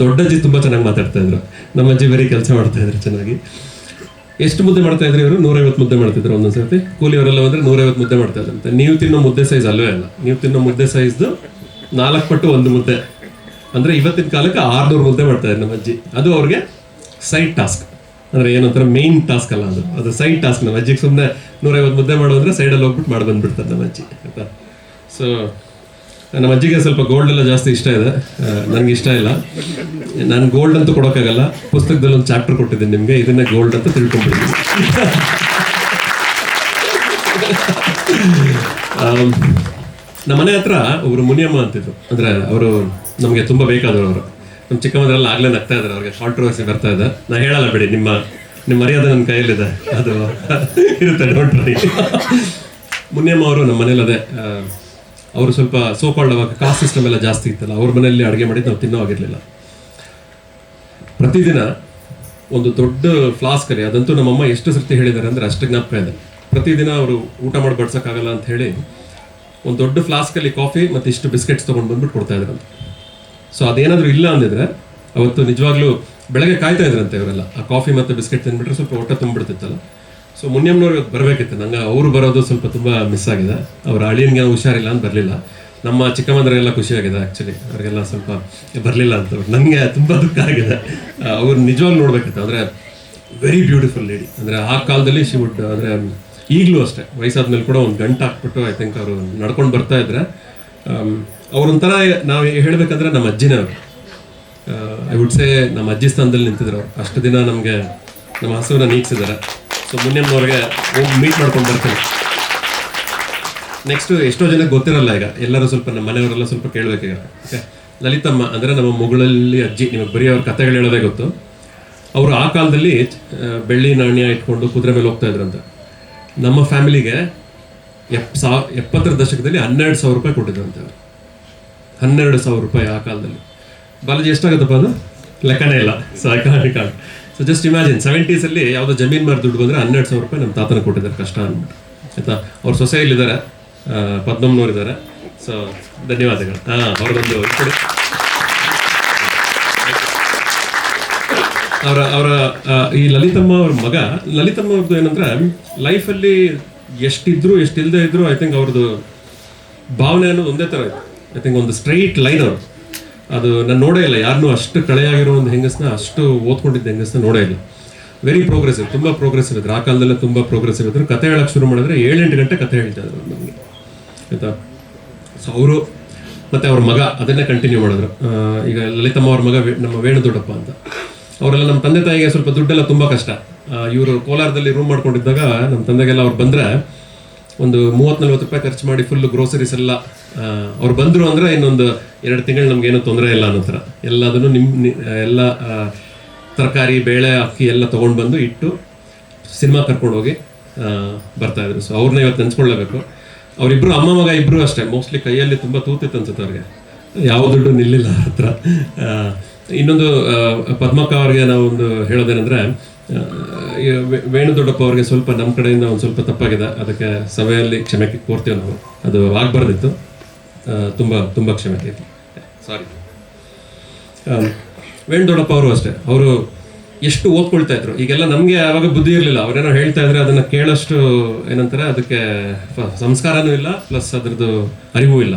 ದೊಡ್ಡ ಅಜ್ಜಿ ತುಂಬ ಚೆನ್ನಾಗಿ ಮಾತಾಡ್ತಾ ಇದ್ರು, ನಮ್ಮ ಅಜ್ಜಿ ಬರೀ ಕೆಲಸ ಮಾಡ್ತಾ ಇದ್ರು ಚೆನ್ನಾಗಿ. ಎಷ್ಟು ಮುದ್ದೆ ಮಾಡ್ತಾ ಇದ್ರಿ ಇವರು? 150 ಮುದ್ದೆ ಮಾಡ್ತಿದ್ರು ಒಂದೊಂದು ಸರ್ತಿ. ಕೂಲಿಯವರೆಲ್ಲ ಬಂದರೆ 150 ಮುದ್ದೆ ಮಾಡ್ತಾ ಇದ್ರಂತೆ. ನೀವು ತಿನ್ನೋ ಮುದ್ದೆ ಸೈಜ್ ಅಲ್ಲವೇ ಅಲ್ಲ, ನೀವು ತಿನ್ನೋ ಮುದ್ದೆ ಸೈಜ್ದು 4 ಪಟ್ಟು ಒಂದು ಮುದ್ದೆ. ಅಂದರೆ ಇವತ್ತಿನ ಕಾಲಕ್ಕೆ 600 ಮುದ್ದೆ ಮಾಡ್ತಾ ಇದ್ರು ನಮ್ಮ ಅಜ್ಜಿ. ಅದು ಅವ್ರಿಗೆ ಸೈಡ್ ಟಾಸ್ಕ್, ಅಂದರೆ ಏನಂತಾರೆ ಮೇನ್ ಟಾಸ್ಕ್ ಅಲ್ಲ, ಅದು ಸೈಡ್ ಟಾಸ್ಕ್. ನಮ್ಮ ಅಜ್ಜಿಗೆ ಸುಮ್ಮನೆ 150 ಮುದ್ದೆ ಮಾಡೋದ್ರೆ ಸೈಡಲ್ಲಿ ಹೋಗ್ಬಿಟ್ಟು ಮಾಡಿ ಬಂದುಬಿಡ್ತಾರೆ ನಮ್ಮ ಅಜ್ಜಿ ಆಯಿತಾ. ಸೊ ನಮ್ಮ ಅಜ್ಜಿಗೆ ಸ್ವಲ್ಪ ಗೋಲ್ಡ್ ಎಲ್ಲ ಜಾಸ್ತಿ ಇಷ್ಟ ಇದೆ, ನನಗೆ ಇಷ್ಟ ಇಲ್ಲ. ನಾನು ಗೋಲ್ಡ್ ಅಂತೂ ಕೊಡೋಕ್ಕಾಗಲ್ಲ. ಪುಸ್ತಕದಲ್ಲಿ ಒಂದು ಚಾಪ್ಟರ್ ಕೊಟ್ಟಿದ್ದೀನಿ ನಿಮಗೆ, ಇದನ್ನೇ ಗೋಲ್ಡ್ ಅಂತ ತಿಳ್ಕೊಂಡ್ಬಿಟ್ಟಿದ್ದೀನಿ. ನಮ್ಮ ಮನೆ ಹತ್ರ ಒಬ್ರು ಮುನಿಯಮ್ಮ ಅಂತಿದ್ರು, ಅಂದರೆ ಅವರು ನಮಗೆ ತುಂಬ ಬೇಕಾದವರು. ಅವರು ನಮ್ಮ ಚಿಕ್ಕಮ್ಮದ್ರೆಲ್ಲ ಆಗಲೇ ನಗ್ತಾ ಇದ್ದಾರೆ, ಅವ್ರಿಗೆ ಕಾಂಟ್ರವರ್ಸಿ ಬರ್ತಾ ಇದೆ. ನಾನು ಹೇಳಲ್ಲ ಬಿಡಿ, ನಿಮ್ಮ ಮರ್ಯಾದೆ ನನ್ನ ಕೈಯಲ್ಲಿದೆ, ಅದು ಇರುತ್ತೆ, ಡೋಂಟ್ ವರಿ. ಮುನಿಯಮ್ಮ ಅವರು ನಮ್ಮ ಮನೇಲಿ ಅದೇ, ಅವರು ಸ್ವಲ್ಪ ಸೋಕಾಲ್ಡ್ ಅವಾಗ ಕಾಸ್ಟ್ ಸಿಸ್ಟಮ್ ಎಲ್ಲ ಜಾಸ್ತಿ ಇತ್ತಲ್ಲ, ಅವ್ರ ಮನೆಯಲ್ಲಿ ಅಡುಗೆ ಮಾಡಿದ್ದು ನಾವು ತಿನ್ನೋ ಆಗಿರಲಿಲ್ಲ. ಪ್ರತಿದಿನ ಒಂದು ದೊಡ್ಡ ಫ್ಲಾಸ್ಕಲ್ಲಿ, ಅದಂತೂ ನಮ್ಮಮ್ಮ ಎಷ್ಟು ಸರ್ತಿ ಹೇಳಿದ್ದಾರೆ ಅಂದರೆ ಅಷ್ಟು ಜ್ಞಾಪಕ ಇದೆ. ಪ್ರತಿದಿನ ಅವರು ಊಟ ಮಾಡಿ ಬಡ್ಸೋಕ್ಕಾಗಲ್ಲ ಅಂತ ಹೇಳಿ ಒಂದು ದೊಡ್ಡ ಫ್ಲಾಸ್ಕಲ್ಲಿ ಕಾಫಿ ಮತ್ತು ಇಷ್ಟು ಬಿಸ್ಕೆಟ್ಸ್ ತೊಗೊಂಡು ಬಂದ್ಬಿಟ್ಟು ಕೊಡ್ತಾ ಇದ್ರಂತೆ. ಸೊ ಅದೇನಾದರೂ ಇಲ್ಲ ಅಂದಿದ್ರೆ ಅವತ್ತು ನಿಜವಾಗ್ಲೂ ಬೆಳಗ್ಗೆ ಕಾಯ್ತಾ ಇದ್ರಂತೆ ಇವರೆಲ್ಲ. ಆ ಕಾಫಿ ಮತ್ತು ಬಿಸ್ಕೆಟ್ ತಿಂದ್ಬಿಟ್ರೆ ಸ್ವಲ್ಪ ಹೊಟ್ಟೆ ತುಂಬಿಡ್ತಿತ್ತಲ್ಲ. ಸೊ ಮುನಿಯಮ್ಮನವ್ರು ಇವತ್ತು ಬರಬೇಕಿತ್ತು, ನಂಗೆ ಅವರು ಬರೋದು ಸ್ವಲ್ಪ ತುಂಬ ಮಿಸ್ ಆಗಿದೆ. ಅವ್ರ ಅಳಿಯನಿಗೆ ಹುಷಾರಿಲ್ಲ ಅಂತ ಬರಲಿಲ್ಲ. ನಮ್ಮ ಚಿಕ್ಕಮ್ಮಂದ್ರಿಗೆಲ್ಲ ಖುಷಿಯಾಗಿದೆ ಆ್ಯಕ್ಚುಲಿ, ಅವ್ರಿಗೆಲ್ಲ ಸ್ವಲ್ಪ ಬರಲಿಲ್ಲ ಅಂತ. ನನಗೆ ತುಂಬ ದುಃಖ ಆಗಿದೆ. ಅವ್ರು ನಿಜವಾಗ್ಲೂ ನೋಡ್ಬೇಕಿತ್ತು. ಅಂದರೆ ವೆರಿ ಬ್ಯೂಟಿಫುಲ್ ಲೇಡಿ. ಅಂದರೆ ಆ ಕಾಲದಲ್ಲಿ ಶಿ ವುಡ್, ಅಂದರೆ ಈಗಲೂ ಅಷ್ಟೇ ವಯಸ್ಸಾದ್ಮೇಲೆ ಕೂಡ ಒಂದು ಗಂಟೆ ಹಾಕ್ಬಿಟ್ಟು ಐ ಥಿಂಕ್ ಅವರು ನಡ್ಕೊಂಡು ಬರ್ತಾ ಇದ್ರೆ ಅವ್ರೊಂಥರ, ನಾವು ಹೇಳಬೇಕಂದ್ರೆ ನಮ್ಮ ಅಜ್ಜಿನೇ ಅವರು. ಐ ವುಡ್ ಸೇ ನಮ್ಮ ಅಜ್ಜಿ ಸ್ಥಾನದಲ್ಲಿ ನಿಂತಿದ್ರು ಅವರು. ಅಷ್ಟು ದಿನ ನಮಗೆ ನಮ್ಮ ಹಸುವನ್ನ ನೀಗಿಸಿದ್ದಾರೆ. ಸೊ ಮುನಿಯಮ್ಮನವ್ರಿಗೆ ಹೋಗಿ ಮೀಟ್ ಮಾಡ್ಕೊಂಡು ಬರ್ತೀನಿ. ನೆಕ್ಸ್ಟು ಎಷ್ಟೋ ಜನಕ್ಕೆ ಗೊತ್ತಿರಲ್ಲ ಈಗ, ಎಲ್ಲರೂ ಸ್ವಲ್ಪ ನಮ್ಮ ಮನೆಯವರೆಲ್ಲ ಸ್ವಲ್ಪ ಕೇಳಬೇಕೀಗ. ಓಕೆ, ಲಲಿತಮ್ಮ ಅಂದರೆ ನಮ್ಮ ಮಗಳಲ್ಲಿ ಅಜ್ಜಿ. ನಿಮಗೆ ಬರೀ ಅವ್ರ ಕಥೆಗಳು ಹೇಳೋದೇ ಗೊತ್ತು. ಅವರು ಆ ಕಾಲದಲ್ಲಿ ಬೆಳ್ಳಿ ನಾಣ್ಯ ಇಟ್ಕೊಂಡು ಕುದುರೆ ಮೇಲೆ ಹೋಗ್ತಾ ಇದ್ರಂತೆ. ನಮ್ಮ ಫ್ಯಾಮಿಲಿಗೆ 70ರ ದಶಕದಲ್ಲಿ 12,000 ರೂಪಾಯಿ ಕೊಟ್ಟಿದ್ರಂತೆ ಅವರು. 12,000 ರೂಪಾಯಿ ಆ ಕಾಲದಲ್ಲಿ. ಬಾಲಾಜಿ ಎಷ್ಟಾಗುತ್ತಪ್ಪ ಅದು? ಲೆಕ್ಕನೇ ಇಲ್ಲ. So I can't. So just imagine, 70s ಯಾವುದೋ ಜಮೀನು ಮಾರಿ ದುಡ್ಡು ಬಂದರೆ 12,000 ರೂಪಾಯಿ ನಮ್ಮ ತಾತನ ಕೊಟ್ಟಿದ್ದಾರೆ, ಕಷ್ಟ ಅಂದ್ಬಿಟ್ಟು ಆಯಿತಾ. ಅವ್ರ ಸೊಸೆಯಲ್ಲಿದ್ದಾರೆ, ಪದ್ಮಮ್ಮನವ್ರಿದ್ದಾರೆ. ಸೊ ಧನ್ಯವಾದಗಳು. ಅವ್ರದ್ದೊಂದು ಕೊಡಿ. ಅವರ ಈ ಲಲಿತಮ್ಮ ಅವ್ರ ಮಗ, ಲಲಿತಮ್ಮ ಅವ್ರದ್ದು ಏನಂದ್ರೆ ಲೈಫಲ್ಲಿ ಎಷ್ಟಿದ್ರು ಎಷ್ಟಿಲ್ಲದೆ ಇದ್ರು ಐ ಥಿಂಕ್ ಅವ್ರದ್ದು ಭಾವನೆ ಅನ್ನೋದು ಒಂದೇ ಥರ ಇದೆ. ಐ ಥಿಂಕ್ ಒಂದು ಸ್ಟ್ರೈಟ್ ಲೈನ್ ಅವರು. ಅದು ನಾನು ನೋಡೇ ಇಲ್ಲ ಯಾರನ್ನೂ ಅಷ್ಟು ಕಳೆಯಾಗಿರೋ ಒಂದು ಹೆಂಗಸನ್ನ, ಅಷ್ಟು ಓದ್ಕೊಂಡಿದ್ದ ಹೆಂಗಸನ್ನ ನೋಡೇ ಇಲ್ಲ. ವೆರಿ ಪ್ರೋಗ್ರೆಸಿವ್, ತುಂಬ ಪ್ರೋಗ್ರೆಸಿವ್ ಇದ್ರು. ಆ ಕಾಲದಲ್ಲೇ ತುಂಬ ಪ್ರೋಗ್ರೆಸಿವ್ ಇದ್ರು. ಕತೆ ಹೇಳಕ್ಕೆ ಶುರು ಮಾಡಿದ್ರೆ 7-8 ಗಂಟೆ ಕತೆ ಹೇಳ್ತಾ ಇದ್ರು ನಮಗೆ ಆಯಿತಾ. ಸೊ ಅವರು ಮತ್ತು ಅವ್ರ ಮಗ ಅದನ್ನೇ ಕಂಟಿನ್ಯೂ ಮಾಡಿದ್ರು. ಈಗ ಲಲಿತಮ್ಮ ಅವ್ರ ಮಗ ನಮ್ಮ ವೇಣು ದೊಡ್ಡಪ್ಪ ಅಂತ. ಅವರೆಲ್ಲ ನಮ್ಮ ತಂದೆ ತಾಯಿಗೆ ಸ್ವಲ್ಪ ದುಡ್ಡೆಲ್ಲ ತುಂಬ ಕಷ್ಟ. ಇವರು ಕೋಲಾರದಲ್ಲಿ ರೂಮ್ ಮಾಡ್ಕೊಂಡಿದ್ದಾಗ ನಮ್ಮ ತಂದೆಗೆಲ್ಲ ಅವ್ರು ಬಂದರೆ ಒಂದು 30-40 ರೂಪಾಯಿ ಖರ್ಚು ಮಾಡಿ ಫುಲ್ ಗ್ರೋಸರೀಸ್ ಎಲ್ಲ ಅವ್ರು ಬಂದರು ಅಂದರೆ ಇನ್ನೊಂದು 2 ತಿಂಗಳು ನಮಗೇನು ತೊಂದರೆ ಇಲ್ಲ ಅನ್ನೋ ಥರ ಎಲ್ಲದನ್ನು ಎಲ್ಲ ತರಕಾರಿ, ಬೇಳೆ, ಅಕ್ಕಿ ಎಲ್ಲ ತೊಗೊಂಡು ಬಂದು ಇಟ್ಟು ಸಿನಿಮಾ ಕರ್ಕೊಂಡೋಗಿ ಬರ್ತಾಯಿದ್ರು. ಸೊ ಅವ್ರನ್ನ ಇವತ್ತು ನೆನ್ಸ್ಕೊಳ್ಳೇಬೇಕು. ಅವರಿಬ್ಬರು ಅಮ್ಮ ಮಗ ಇಬ್ಬರು ಅಷ್ಟೇ. ಮೋಸ್ಟ್ಲಿ ಕೈಯಲ್ಲಿ ತುಂಬ ತೂತಿತ್ತು ಅನ್ಸುತ್ತೆ ಅವ್ರಿಗೆ, ಯಾವ ದುಡ್ಡು ನಿಲ್ಲಿಲ್ಲ ಹತ್ರ. ಇನ್ನೊಂದು ಪದ್ಮಕ್ಕ ಅವ್ರಿಗೆ ನಾವು ಒಂದು ಹೇಳೋದೇನೆಂದರೆ, ವೇಣು ದೊಡ್ಡಪ್ಪ ಅವ್ರಿಗೆ ಸ್ವಲ್ಪ ನಮ್ಮ ಕಡೆಯಿಂದ ಒಂದು ಸ್ವಲ್ಪ ತಪ್ಪಾಗಿದೆ, ಅದಕ್ಕೆ ಸಭೆಯಲ್ಲಿ ಕ್ಷಮೆ ಕೋರ್ತೀವಿ ನಾವು. ಅದು ಆಗಬಾರ್ದಿತ್ತು, ತುಂಬ ತುಂಬ ಕ್ಷಮೆ ಕೇಳ್ತೀವಿ, ಸಾರಿ. ವೇಣು ದೊಡ್ಡಪ್ಪ ಅವರು ಅಷ್ಟೇ, ಅವರು ಎಷ್ಟು ಓದ್ಕೊಳ್ತಾ ಇದ್ರು. ಈಗೆಲ್ಲ ನಮಗೆ ಆವಾಗ ಬುದ್ಧಿ ಇರಲಿಲ್ಲ, ಅವ್ರೇನೋ ಹೇಳ್ತಾ ಇದ್ರೆ ಅದನ್ನು ಕೇಳೋಷ್ಟು ಏನಂತಾರೆ ಅದಕ್ಕೆ ಸಂಸ್ಕಾರನೂ ಇಲ್ಲ, ಪ್ಲಸ್ ಅದ್ರದ್ದು ಅರಿವು ಇಲ್ಲ.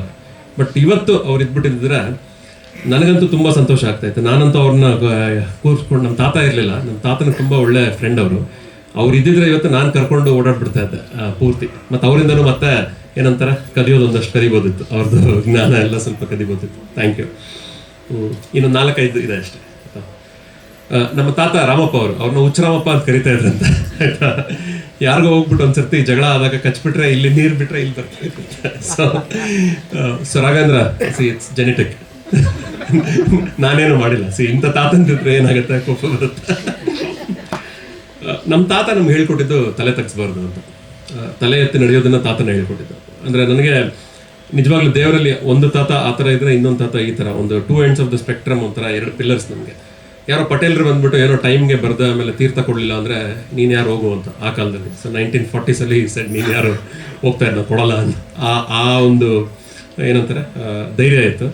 ಬಟ್ ಇವತ್ತು ಅವ್ರು ಇದ್ಬಿಟ್ಟಿದ್ರೆ ನನಗಂತೂ ತುಂಬ ಸಂತೋಷ ಆಗ್ತಾಯಿತ್ತು. ನಾನಂತೂ ಅವ್ರನ್ನ ಕೂರಿಸ್ಕೊಂಡು, ನಮ್ಮ ತಾತ ಇರಲಿಲ್ಲ, ನಮ್ಮ ತಾತನಿಗೆ ತುಂಬ ಒಳ್ಳೆ ಫ್ರೆಂಡ್ ಅವರು. ಅವ್ರು ಇದ್ದಿದ್ರೆ ಇವತ್ತು ನಾನು ಕರ್ಕೊಂಡು ಓಡಾಡ್ಬಿಡ್ತಾ ಇದ್ದೆ ಪೂರ್ತಿ. ಮತ್ತು ಅವರಿಂದನೂ ಮತ್ತೆ ಏನಂತಾರೆ ಕದಿಯೋದು ಒಂದಷ್ಟು ಕದಿಬೋದಿತ್ತು, ಅವ್ರದ್ದು ಜ್ಞಾನ ಎಲ್ಲ ಸ್ವಲ್ಪ ಕದಿಬೋದಿತ್ತು. Thank you. ಇನ್ನು 4-5 ಇದೆ ಅಷ್ಟೇ. ನಮ್ಮ ತಾತ ರಾಮಪ್ಪ ಅವ್ರನ್ನ ಹುಚ್ಚರಾಮಪ್ಪ ಅಂತ ಕರಿತಾ ಇದ್ರಂತ, ಆಯ್ತಾ. ಯಾರಿಗೋ ಹೋಗ್ಬಿಟ್ಟು ಒಂದ್ಸರ್ತಿ ಜಗಳ ಆದಾಗ ಕಚ್ಬಿಟ್ರೆ ಇಲ್ಲಿ ನೀರು ಬಿಟ್ರೆ ಇಲ್ಲಿ ಬರ್ತಾ. ಸೊ ರಾಘವೇಂದ್ರ, ಇಟ್ಸ್ ಜೆನೆಟಿಕ್, ನಾನೇನು ಮಾಡಿಲ್ಲ. ಇಂಥ ತಾತಂತಿದ್ರೆ ಏನಾಗುತ್ತೆ, ಕೋಪ ಬರುತ್ತೆ. ನಮ್ಮ ತಾತ ನಮ್ಗೆ ಹೇಳ್ಕೊಟ್ಟಿದ್ದು ತಲೆ ತಗ್ಸ್ಬಾರ್ದು ಅಂತ, ತಲೆ ಎತ್ತಿ ನಡೆಯೋದನ್ನ ತಾತನ ಹೇಳ್ಕೊಟ್ಟಿದ್ದು. ಅಂದರೆ ನನಗೆ ನಿಜವಾಗ್ಲೂ ದೇವರಲ್ಲಿ ಒಂದು ತಾತ ಆ ಥರ ಇದ್ರೆ, ಇನ್ನೊಂದು ತಾತ ಈ ಥರ, ಒಂದು 2 ends ಆಫ್ ದ ಸ್ಪೆಕ್ಟ್ರಮ್, ಒಂಥರ 2 ಪಿಲ್ಲರ್ಸ್ ನಮಗೆ. ಯಾರೋ ಪಟೇಲ್ರು ಬಂದ್ಬಿಟ್ಟು ಏನೋ ಟೈಮ್ಗೆ ಬರೆದ ಆಮೇಲೆ ತೀರ್ಥ ಕೊಡಲಿಲ್ಲ ಅಂದರೆ ನೀನು ಯಾರು ಹೋಗು ಅಂತ ಆ ಕಾಲದಲ್ಲಿ. ಸೊ 1940s ಸೆಡ್ ನೀನು ಯಾರು ಹೋಗ್ತಾ ಇದ್ದ ಕೊಡಲ್ಲ ಅಂತ. ಆ ಒಂದು ಏನಂತಾರೆ ಧೈರ್ಯ ಇತ್ತು.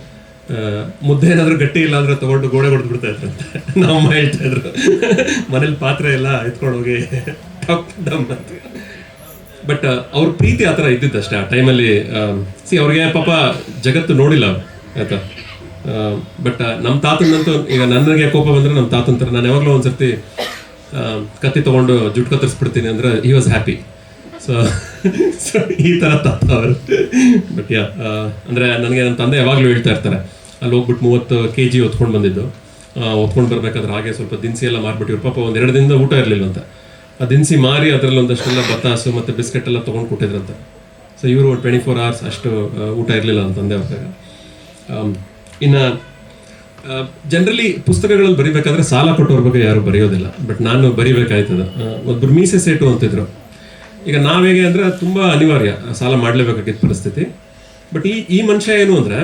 ಮುದ್ದೆ ಏನಾದರೂ ಗಟ್ಟಿ ಇಲ್ಲ ಅಂದರೆ ತೊಗೊಂಡು ಗೋಡೆ ಹೊಡೆದು ಬಿಡ್ತಾ ಇದ್ರಂತೆ. ನಮ್ಮಮ್ಮ ಹೇಳ್ತಾ ಇದ್ರು, ಮನೇಲಿ ಪಾತ್ರೆ ಎಲ್ಲ ಎತ್ಕೊಂಡು ಹೋಗಿ ಡಮ್ ಅಂತ. ಬಟ್ ಅವ್ರ ಪ್ರೀತಿ ಆ ಥರ ಇದ್ದಿದ್ದಷ್ಟೇ ಆ ಟೈಮಲ್ಲಿ. ಅವ್ರಿಗೆ ಪಾಪ ಜಗತ್ತು ನೋಡಿಲ್ಲ ಅವ್ರು, ಆಯಿತಾ. ಬಟ್ ನಮ್ಮ ತಾತನಂತೂ, ಈಗ ನನಗೆ ಕೋಪ ಬಂದರೆ ನಮ್ಮ ತಾತನ ಥರ ನಾನು ಯಾವಾಗಲೂ ಒಂದ್ಸರ್ತಿ ಕತ್ತಿ ತೊಗೊಂಡು ಜುಟ್ಟು ಕತ್ತರಿಸ್ಬಿಡ್ತೀನಿ ಅಂದರೆ ಹಿ ವಾಸ್ ಹ್ಯಾಪಿ. ಸೊ ಈ ಥರ ತಾತ ಅವರು. ಬಟ್ ಅಂದರೆ ನನಗೆ ನನ್ನ ತಂದೆ ಯಾವಾಗಲೂ ಹೇಳ್ತಾ ಇರ್ತಾರೆ, ಅಲ್ಲಿ ಹೋಗ್ಬಿಟ್ಟು 30 kg ಹೊತ್ಕೊಂಡು ಬಂದಿದ್ದು. ಹೊತ್ಕೊಂಡು ಬರ್ಬೇಕಾದ್ರೆ ಹಾಗೆ ಸ್ವಲ್ಪ ದಿನಸಿ ಎಲ್ಲ ಮಾರ್ಬಿಟ್ಟಿವ್ರು. ಪಾಪ 1-2 ದಿನದ ಊಟ ಇರಲಿಲ್ಲ ಅಂತ. ಆ ದಿನಸಿ ಮಾರಿ ಅದರಲ್ಲಿ ಒಂದಷ್ಟೆಲ್ಲ ಬತ್ತಾಸು ಮತ್ತು ಬಿಸ್ಕೆಟ್ ಎಲ್ಲ ತೊಗೊಂಡು ಕೊಟ್ಟಿದ್ರಂತೆ. ಸೊ ಇವರು 24 hours ಅಷ್ಟು ಊಟ ಇರಲಿಲ್ಲ ನಮ್ಮ ತಂದೆ ಅವ್ರಿಗೆ. ಇನ್ನು ಜನರಲಿ ಪುಸ್ತಕಗಳಲ್ಲಿ ಬರಿಬೇಕಾದ್ರೆ ಸಾಲ ಕೊಟ್ಟವ್ರ ಬಗ್ಗೆ ಯಾರು ಬರೆಯೋದಿಲ್ಲ. ಬಟ್ ನಾನು ಬರಿಬೇಕಾಯ್ತದ. ಒಬ್ಬರು ಮೀಸೆ ಸೇಟು ಅಂತಿದ್ರು. ಈಗ ನಾವೇಗೆ ಅಂದರೆ ತುಂಬ ಅನಿವಾರ್ಯ, ಸಾಲ ಮಾಡಲೇಬೇಕಾಗಿದ್ದ ಪರಿಸ್ಥಿತಿ. ಬಟ್ ಈ ಮನುಷ್ಯ ಏನು ಅಂದರೆ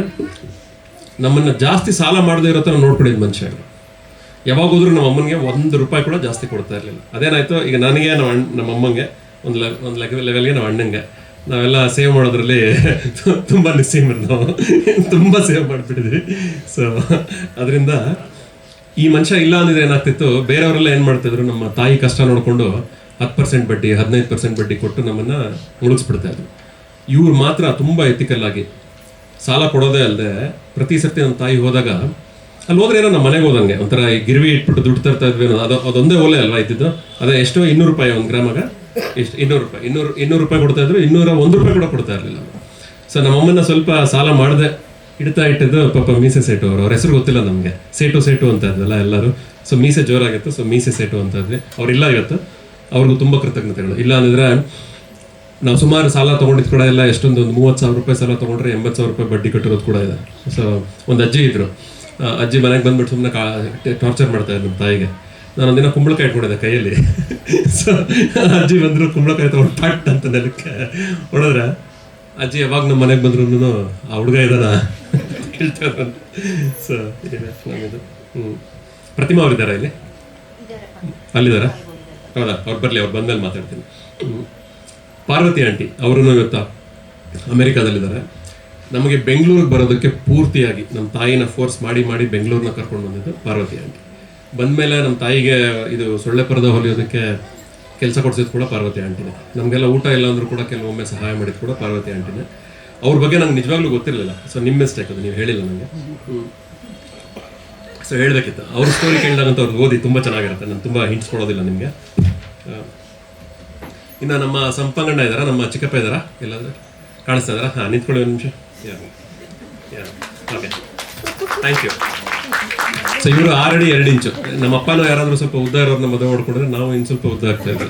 ನಮ್ಮನ್ನು ಜಾಸ್ತಿ ಸಾಲ ಮಾಡದೇ ಇರೋ ಥರ ನೋಡ್ಕೊಂಡಿದ್ದ ಮನುಷ್ಯ. ಯಾವಾಗ ಹೋದ್ರೂ ನಮ್ಮ ಅಮ್ಮನಿಗೆ ₹1 ಕೂಡ ಜಾಸ್ತಿ ಕೊಡ್ತಾ ಇರಲಿಲ್ಲ. ಅದೇನಾಯ್ತು, ಈಗ ನನಗೆ ನಮ್ಮ ಅಮ್ಮಂಗೆ ಒಂದು ಲೆವೆಲ್ಗೆ ನಮ್ಮ ಅಣ್ಣಂಗೆ ನಾವೆಲ್ಲ ಸೇವ್ ಮಾಡೋದ್ರಲ್ಲಿ ತುಂಬ ನಿಸ್ಸೀಮರು, ನಾವು ತುಂಬ ಸೇವ್ ಮಾಡಿಬಿಟ್ಟಿದ್ವಿ. ಸೊ ಅದರಿಂದ ಈ ಮನುಷ್ಯ ಇಲ್ಲ ಅಂದಿದ್ರೆ ಏನಾಗ್ತಿತ್ತು, ಬೇರೆಯವರೆಲ್ಲ ಏನು ಮಾಡ್ತಿದ್ರು, ನಮ್ಮ ತಾಯಿ ಕಷ್ಟ ನೋಡಿಕೊಂಡು 10% ಬಡ್ಡಿ 15% ಬಡ್ಡಿ ಕೊಟ್ಟು ನಮ್ಮನ್ನು ಮುಳುಗಿಸ್ಬಿಡ್ತಾ ಇದ್ರು. ಇವ್ರು ಮಾತ್ರ ತುಂಬ ಎಥಿಕಲ್ ಆಗಿ ಸಾಲ ಕೊಡೋದೇ ಅಲ್ಲದೆ, ಪ್ರತಿ ಸರ್ತಿ ನಮ್ಮ ತಾಯಿ ಹೋದಾಗ ಅಲ್ಲಿ ಹೋದ್ರೆ ಏನೋ ನಮ್ಮ ಮನೆಗೆ ಹೋದಂಗೆ ಒಂಥರ ಈ ಗಿರ್ವಿ ಇಟ್ಬಿಟ್ಟು ದುಡ್ಡು ತರ್ತಾ ಇದ್ವಿ. ಅದೊಂದೇ ಓಲೆ ಅಲ್ವಾ ಇದ್ದಿದ್ದು. ಅದೇ ಎಷ್ಟೋ ₹200 1 ಗ್ರಾಮಾಗ ಎಷ್ಟು ₹200 ಕೊಡ್ತಾ ಇದ್ರು, ₹201 ಕೂಡ ಕೊಡ್ತಾ ಇರಲಿಲ್ಲ. ಸೊ ನಮ್ಮಮ್ಮನ ಸ್ವಲ್ಪ ಸಾಲ ಮಾಡದೆ ಇಡ್ತಾ ಇಟ್ಟಿದ್ದು ಪಾಪ ಮೀಸೆ ಸೇಟು ಅವರು. ಅವ್ರ ಹೆಸರು ಗೊತ್ತಿಲ್ಲ ನಮಗೆ, ಸೇಟು ಅಂತ ಇದ್ವಲ್ಲ ಎಲ್ಲರೂ. ಸೊ ಮೀಸೆ ಜೋರಾಗಿತ್ತು, ಸೊ ಮೀಸೆ ಸೇಟು ಅಂತ ಇದ್ವಿ. ಅವ್ರಿಲ್ಲ ಇವತ್ತು, ಅವ್ರಿಗೂ ತುಂಬ ಕೃತಜ್ಞತೆಗಳು. ಇಲ್ಲ ಅಂದಿದ್ರೆ ನಾವು ಸುಮಾರು ಸಾಲ ತೊಗೊಂಡಿದ್ದು ಕೂಡ ಎಲ್ಲ ಎಷ್ಟೊಂದು ₹30,000 ಸಾಲ ತೊಗೊಂಡ್ರೆ ₹80,000 ಬಡ್ಡಿ ಕಟ್ಟಿರೋದು ಕೂಡ ಇದೆ. ಸೊ ಒಂದು ಅಜ್ಜಿ ಇದ್ರು, ಅಜ್ಜಿ ಮನೆಗೆ ಬಂದ್ಬಿಟ್ಟು ಸುಮ್ಮನೆ ಟಾರ್ಚರ್ ಮಾಡ್ತಾ ಇದ್ರು ನಮ್ಮ ತಾಯಿಗೆ. ನಾನೊಂದಿನ ಕುಂಬಳಕಾಯಿ ಇಟ್ಕೊಂಡಿದ್ದೆ ಕೈಯಲ್ಲಿ. ಸೊ ಅಜ್ಜಿ ಬಂದರು, ಕುಂಬಳಕಾಯಿ ತೊಗೊಂಡು ಪಟ್ ಅಂತ ನೆಲಕ್ಕೆ ಹೊಡೆದ್ರೆ, ಅಜ್ಜಿ ಯಾವಾಗ ನಮ್ಮ ಮನೆಗೆ ಬಂದ್ರು ಆ ಹುಡುಗ ಇದಾನ ಹೇಳ್ತಾರೆ. ಸೊ ಇದೆ ನಮ್ಮದು. ಪ್ರತಿಮಾ ಅವರಿದ್ದಾರಾ ಇಲ್ಲಿ? ಅಲ್ಲಿದ್ದಾರಾ? ಹೌದಾ, ಅವ್ರು ಬರಲಿ, ಅವ್ರು ಬಂದ್ಮೇಲೆ ಮಾತಾಡ್ತೀನಿ. ಪಾರ್ವತಿ ಆಂಟಿ ಅವರು ಇವತ್ತು ಅಮೆರಿಕಾದಲ್ಲಿದ್ದಾರೆ. ನಮಗೆ ಬೆಂಗಳೂರಿಗೆ ಬರೋದಕ್ಕೆ ಪೂರ್ತಿಯಾಗಿ ನಮ್ಮ ತಾಯಿನ ಫೋರ್ಸ್ ಮಾಡಿ ಬೆಂಗಳೂರನ್ನ ಕರ್ಕೊಂಡು ಬಂದಿದ್ದು ಪಾರ್ವತಿ ಆಂಟಿ. ಬಂದಮೇಲೆ ನಮ್ಮ ತಾಯಿಗೆ ಇದು ಸೊಳ್ಳೆ ಪರದ ಹೊಲಿಯೋದಕ್ಕೆ ಕೆಲಸ ಕೊಡ್ಸಿದ್ದು ಕೂಡ ಪಾರ್ವತಿ ಆಂಟಿನೇ. ನಮಗೆಲ್ಲ ಊಟ ಇಲ್ಲ ಅಂದರೂ ಕೂಡ ಕೆಲವೊಮ್ಮೆ ಸಹಾಯ ಮಾಡಿದ್ದು ಕೂಡ ಪಾರ್ವತಿ ಆಂಟಿನೇ. ಅವ್ರ ಬಗ್ಗೆ ನಂಗೆ ನಿಜವಾಗ್ಲೂ ಗೊತ್ತಿರಲಿಲ್ಲ. ಸೊ ನಿಮ್ಮ ಮಿಸ್ಟೇಕ್ ಅದು, ನೀವು ಹೇಳಿಲ್ಲ ನನಗೆ. ಸೊ ಹೇಳಬೇಕಿತ್ತು. ಅವ್ರ ಸ್ಟೋರಿ ಕೇಳಿದಾಗಂತ ಅವ್ರಿಗೆ ಓದಿ ತುಂಬ ಚೆನ್ನಾಗಿರುತ್ತೆ. ನಾನು ತುಂಬ ಹಿಂಟ್ಸ್ ಕೊಡೋದಿಲ್ಲ ನಿಮಗೆ. ಇನ್ನು ನಮ್ಮ ಸಂಪಂಗಣ್ಣ ಇದ್ದಾರಾ, ನಮ್ಮ ಚಿಕ್ಕಪ್ಪ ಇದ್ದಾರಾ, ಎಲ್ಲಾದರೂ ಕಾಣಿಸ್ತಾ ಇದ್ದಾರಾ? ಹಾಂ, ನಿಂತ್ಕೊಳ್ಳಿ ಒಂದು ನಿಮಿಷ. Okay, thank you. ಸೊ ಇವರು 6 ಅಡಿ 2 ಇಂಚು. ನಮ್ಮ ಅಪ್ಪನೂ ಯಾರಾದರೂ ಸ್ವಲ್ಪ ಉದ್ದ ಇರೋರನ್ನ ಮದುವೆ ಮಾಡ್ಕೊಂಡ್ರೆ ನಾವು ಇನ್ನು ಸ್ವಲ್ಪ ಉದ್ದ ಆಗ್ತಾ ಇದ್ವಿ.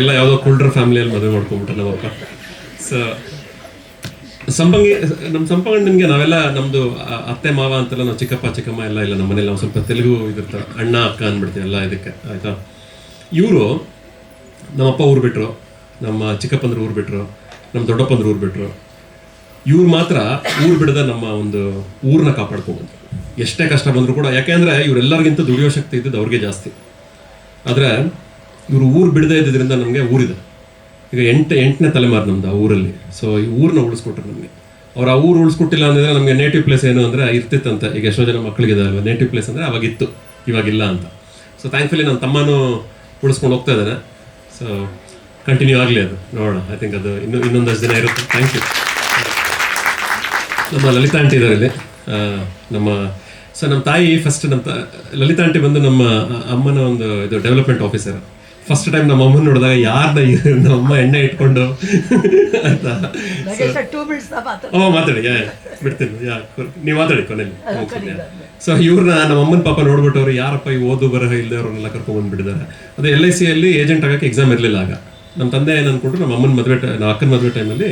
ಎಲ್ಲ ಯಾವುದೋ ಕುಲ್ಡ್ರ ಫ್ಯಾಮಿಲಿಯಲ್ಲಿ ಮದುವೆ ಮಾಡ್ಕೊಂಡ್ಬಿಟ್ರೆ ನಮ್ಮಪ್ಪ. ಸೊ ನಮ್ಮ ಸಂಪಂಗಣ್ಣನಿಗೆ ನಾವೆಲ್ಲ ನಮ್ಮದು ಅತ್ತೆ ಮಾವ ಅಂತೆಲ್ಲ ನಾವು ಚಿಕ್ಕಮ್ಮ ಎಲ್ಲ ಇಲ್ಲ ನಮ್ಮ ಮನೇಲಿ. ನಾವು ಸ್ವಲ್ಪ ತೆಲುಗು ಇದಿರ್ತಾರೆ, ಅಣ್ಣ ಅಕ್ಕ ಅಂದ್ಬಿಡ್ತೀವಿ ಎಲ್ಲ ಇದಕ್ಕೆ, ಆಯಿತಾ. ಇವರು ನಮ್ಮಪ್ಪ ಊರು ಬಿಟ್ಟರು, ನಮ್ಮ ಚಿಕ್ಕಪ್ಪಂದ್ರೆ ಊರು ಬಿಟ್ಟರು, ನಮ್ಮ ದೊಡ್ಡಪ್ಪಂದ್ರೆ ಊರು ಬಿಟ್ಟರು. ಇವ್ರು ಮಾತ್ರ ಊರು ಬಿಡದ ನಮ್ಮ ಒಂದು ಊರನ್ನ ಕಾಪಾಡ್ಕೊಂಡ್ಬಂದ್ರು. ಎಷ್ಟೇ ಕಷ್ಟ ಬಂದರೂ ಕೂಡ. ಯಾಕೆಂದರೆ ಇವರೆಲ್ಲರಿಗಿಂತ ದುಡಿಯೋ ಶಕ್ತಿ ಇದ್ದದ್ದು ಅವ್ರಿಗೆ ಜಾಸ್ತಿ. ಆದರೆ ಇವರು ಊರು ಬಿಡದೇ ಇದ್ದಿದ್ದರಿಂದ ನಮಗೆ ಊರಿದೆ. ಈಗ ಎಂಟನೇ ತಲೆಮಾರು ನಮ್ದು ಆ ಊರಲ್ಲಿ. ಸೊ ಈ ಊರನ್ನ ಉಳಿಸ್ಕೊಟ್ರು ನಮಗೆ. ಅವ್ರು ಆ ಊರು ಉಳಿಸ್ಕೊಟ್ಟಿಲ್ಲ ಅಂದರೆ ನಮಗೆ ನೇಟಿವ್ ಪ್ಲೇಸ್ ಏನು ಅಂದರೆ ಇರ್ತಿತ್ತಂತ. ಈಗ ಎಷ್ಟೋ ಜನ ಮಕ್ಕಳಿಗಿದೆ ಅಲ್ವಾ ನೇಟಿವ್ ಪ್ಲೇಸ್ ಅಂದರೆ ಅವಾಗಿತ್ತು, ಇವಾಗಿಲ್ಲ ಅಂತ. ಸೊ ಥ್ಯಾಂಕ್ಫುಲಿ ನನ್ನ ತಮ್ಮನೂ ಉಳಿಸ್ಕೊಂಡು ಹೋಗ್ತಾ ಇದ್ದಾನೆ. ಸೊ ಕಂಟಿನ್ಯೂ ಆಗಲಿ ಅದು, ನೋಡೋಣ. ಐ ಥಿಂಕ್ ಅದು ಇನ್ನೊಂದಷ್ಟು ದಿನ ಇರುತ್ತೆ. Thank you. ನಮ್ಮ ಲಲಿತಾ ಆಂಟಿ ಇದ್ದಾರೆ ಇಲ್ಲಿ. ನಮ್ಮ ತಾಯಿ ಫಸ್ಟ್ ಲಲಿತಾ ಆಂಟಿ ಬಂದು ನಮ್ಮ ಅಮ್ಮನ ಒಂದು ಇದು ಡೆವಲಪ್ಮೆಂಟ್ ಆಫೀಸರ್. ಫಸ್ಟ್ ಟೈಮ್ ನಮ್ಮ ಅಮ್ಮನ ನೋಡಿದಾಗ ಯಾರನ್ನ ನಮ್ಮ ಅಮ್ಮ ಎಣ್ಣೆ ಇಟ್ಕೊಂಡು ಆಯ್ತಾ. ಮಾತಾಡಿ ಬಿಡ್ತೀನಿ, ನೀವು ಮಾತಾಡಿ ಕೊನೆಯಲ್ಲಿ. ಸೊ ಇವ್ರನ್ನ ನಮ್ಮ ಅಮ್ಮನ ಪಾಪ ನೋಡ್ಬಿಟ್ಟು ಅವ್ರು ಯಾರಪ್ಪ ಈ ಓದು ಬರಹ ಇಲ್ಲದೆ ಅವ್ರನ್ನೆಲ್ಲ ಕರ್ಕೊಂಡು ಬಂದ್ಬಿಟ್ಟಿದ್ದಾರೆ. ಅದು LIC ಅಲ್ಲಿ ಏಜೆಂಟ್ ಆಗೋಕ್ಕೆ ಎಕ್ಸಾಮ್ ಇರಲಿಲ್ಲ ಆಗ. ನಮ್ಮ ತಂದೆ ಏನು ಅಂದ್ಕೊಂಡ್ರು, ನಮ್ಮ ಅಮ್ಮನ ನಮ್ಮ ಅಕ್ಕನ ಮದುವೆ ಟೈಮಲ್ಲಿ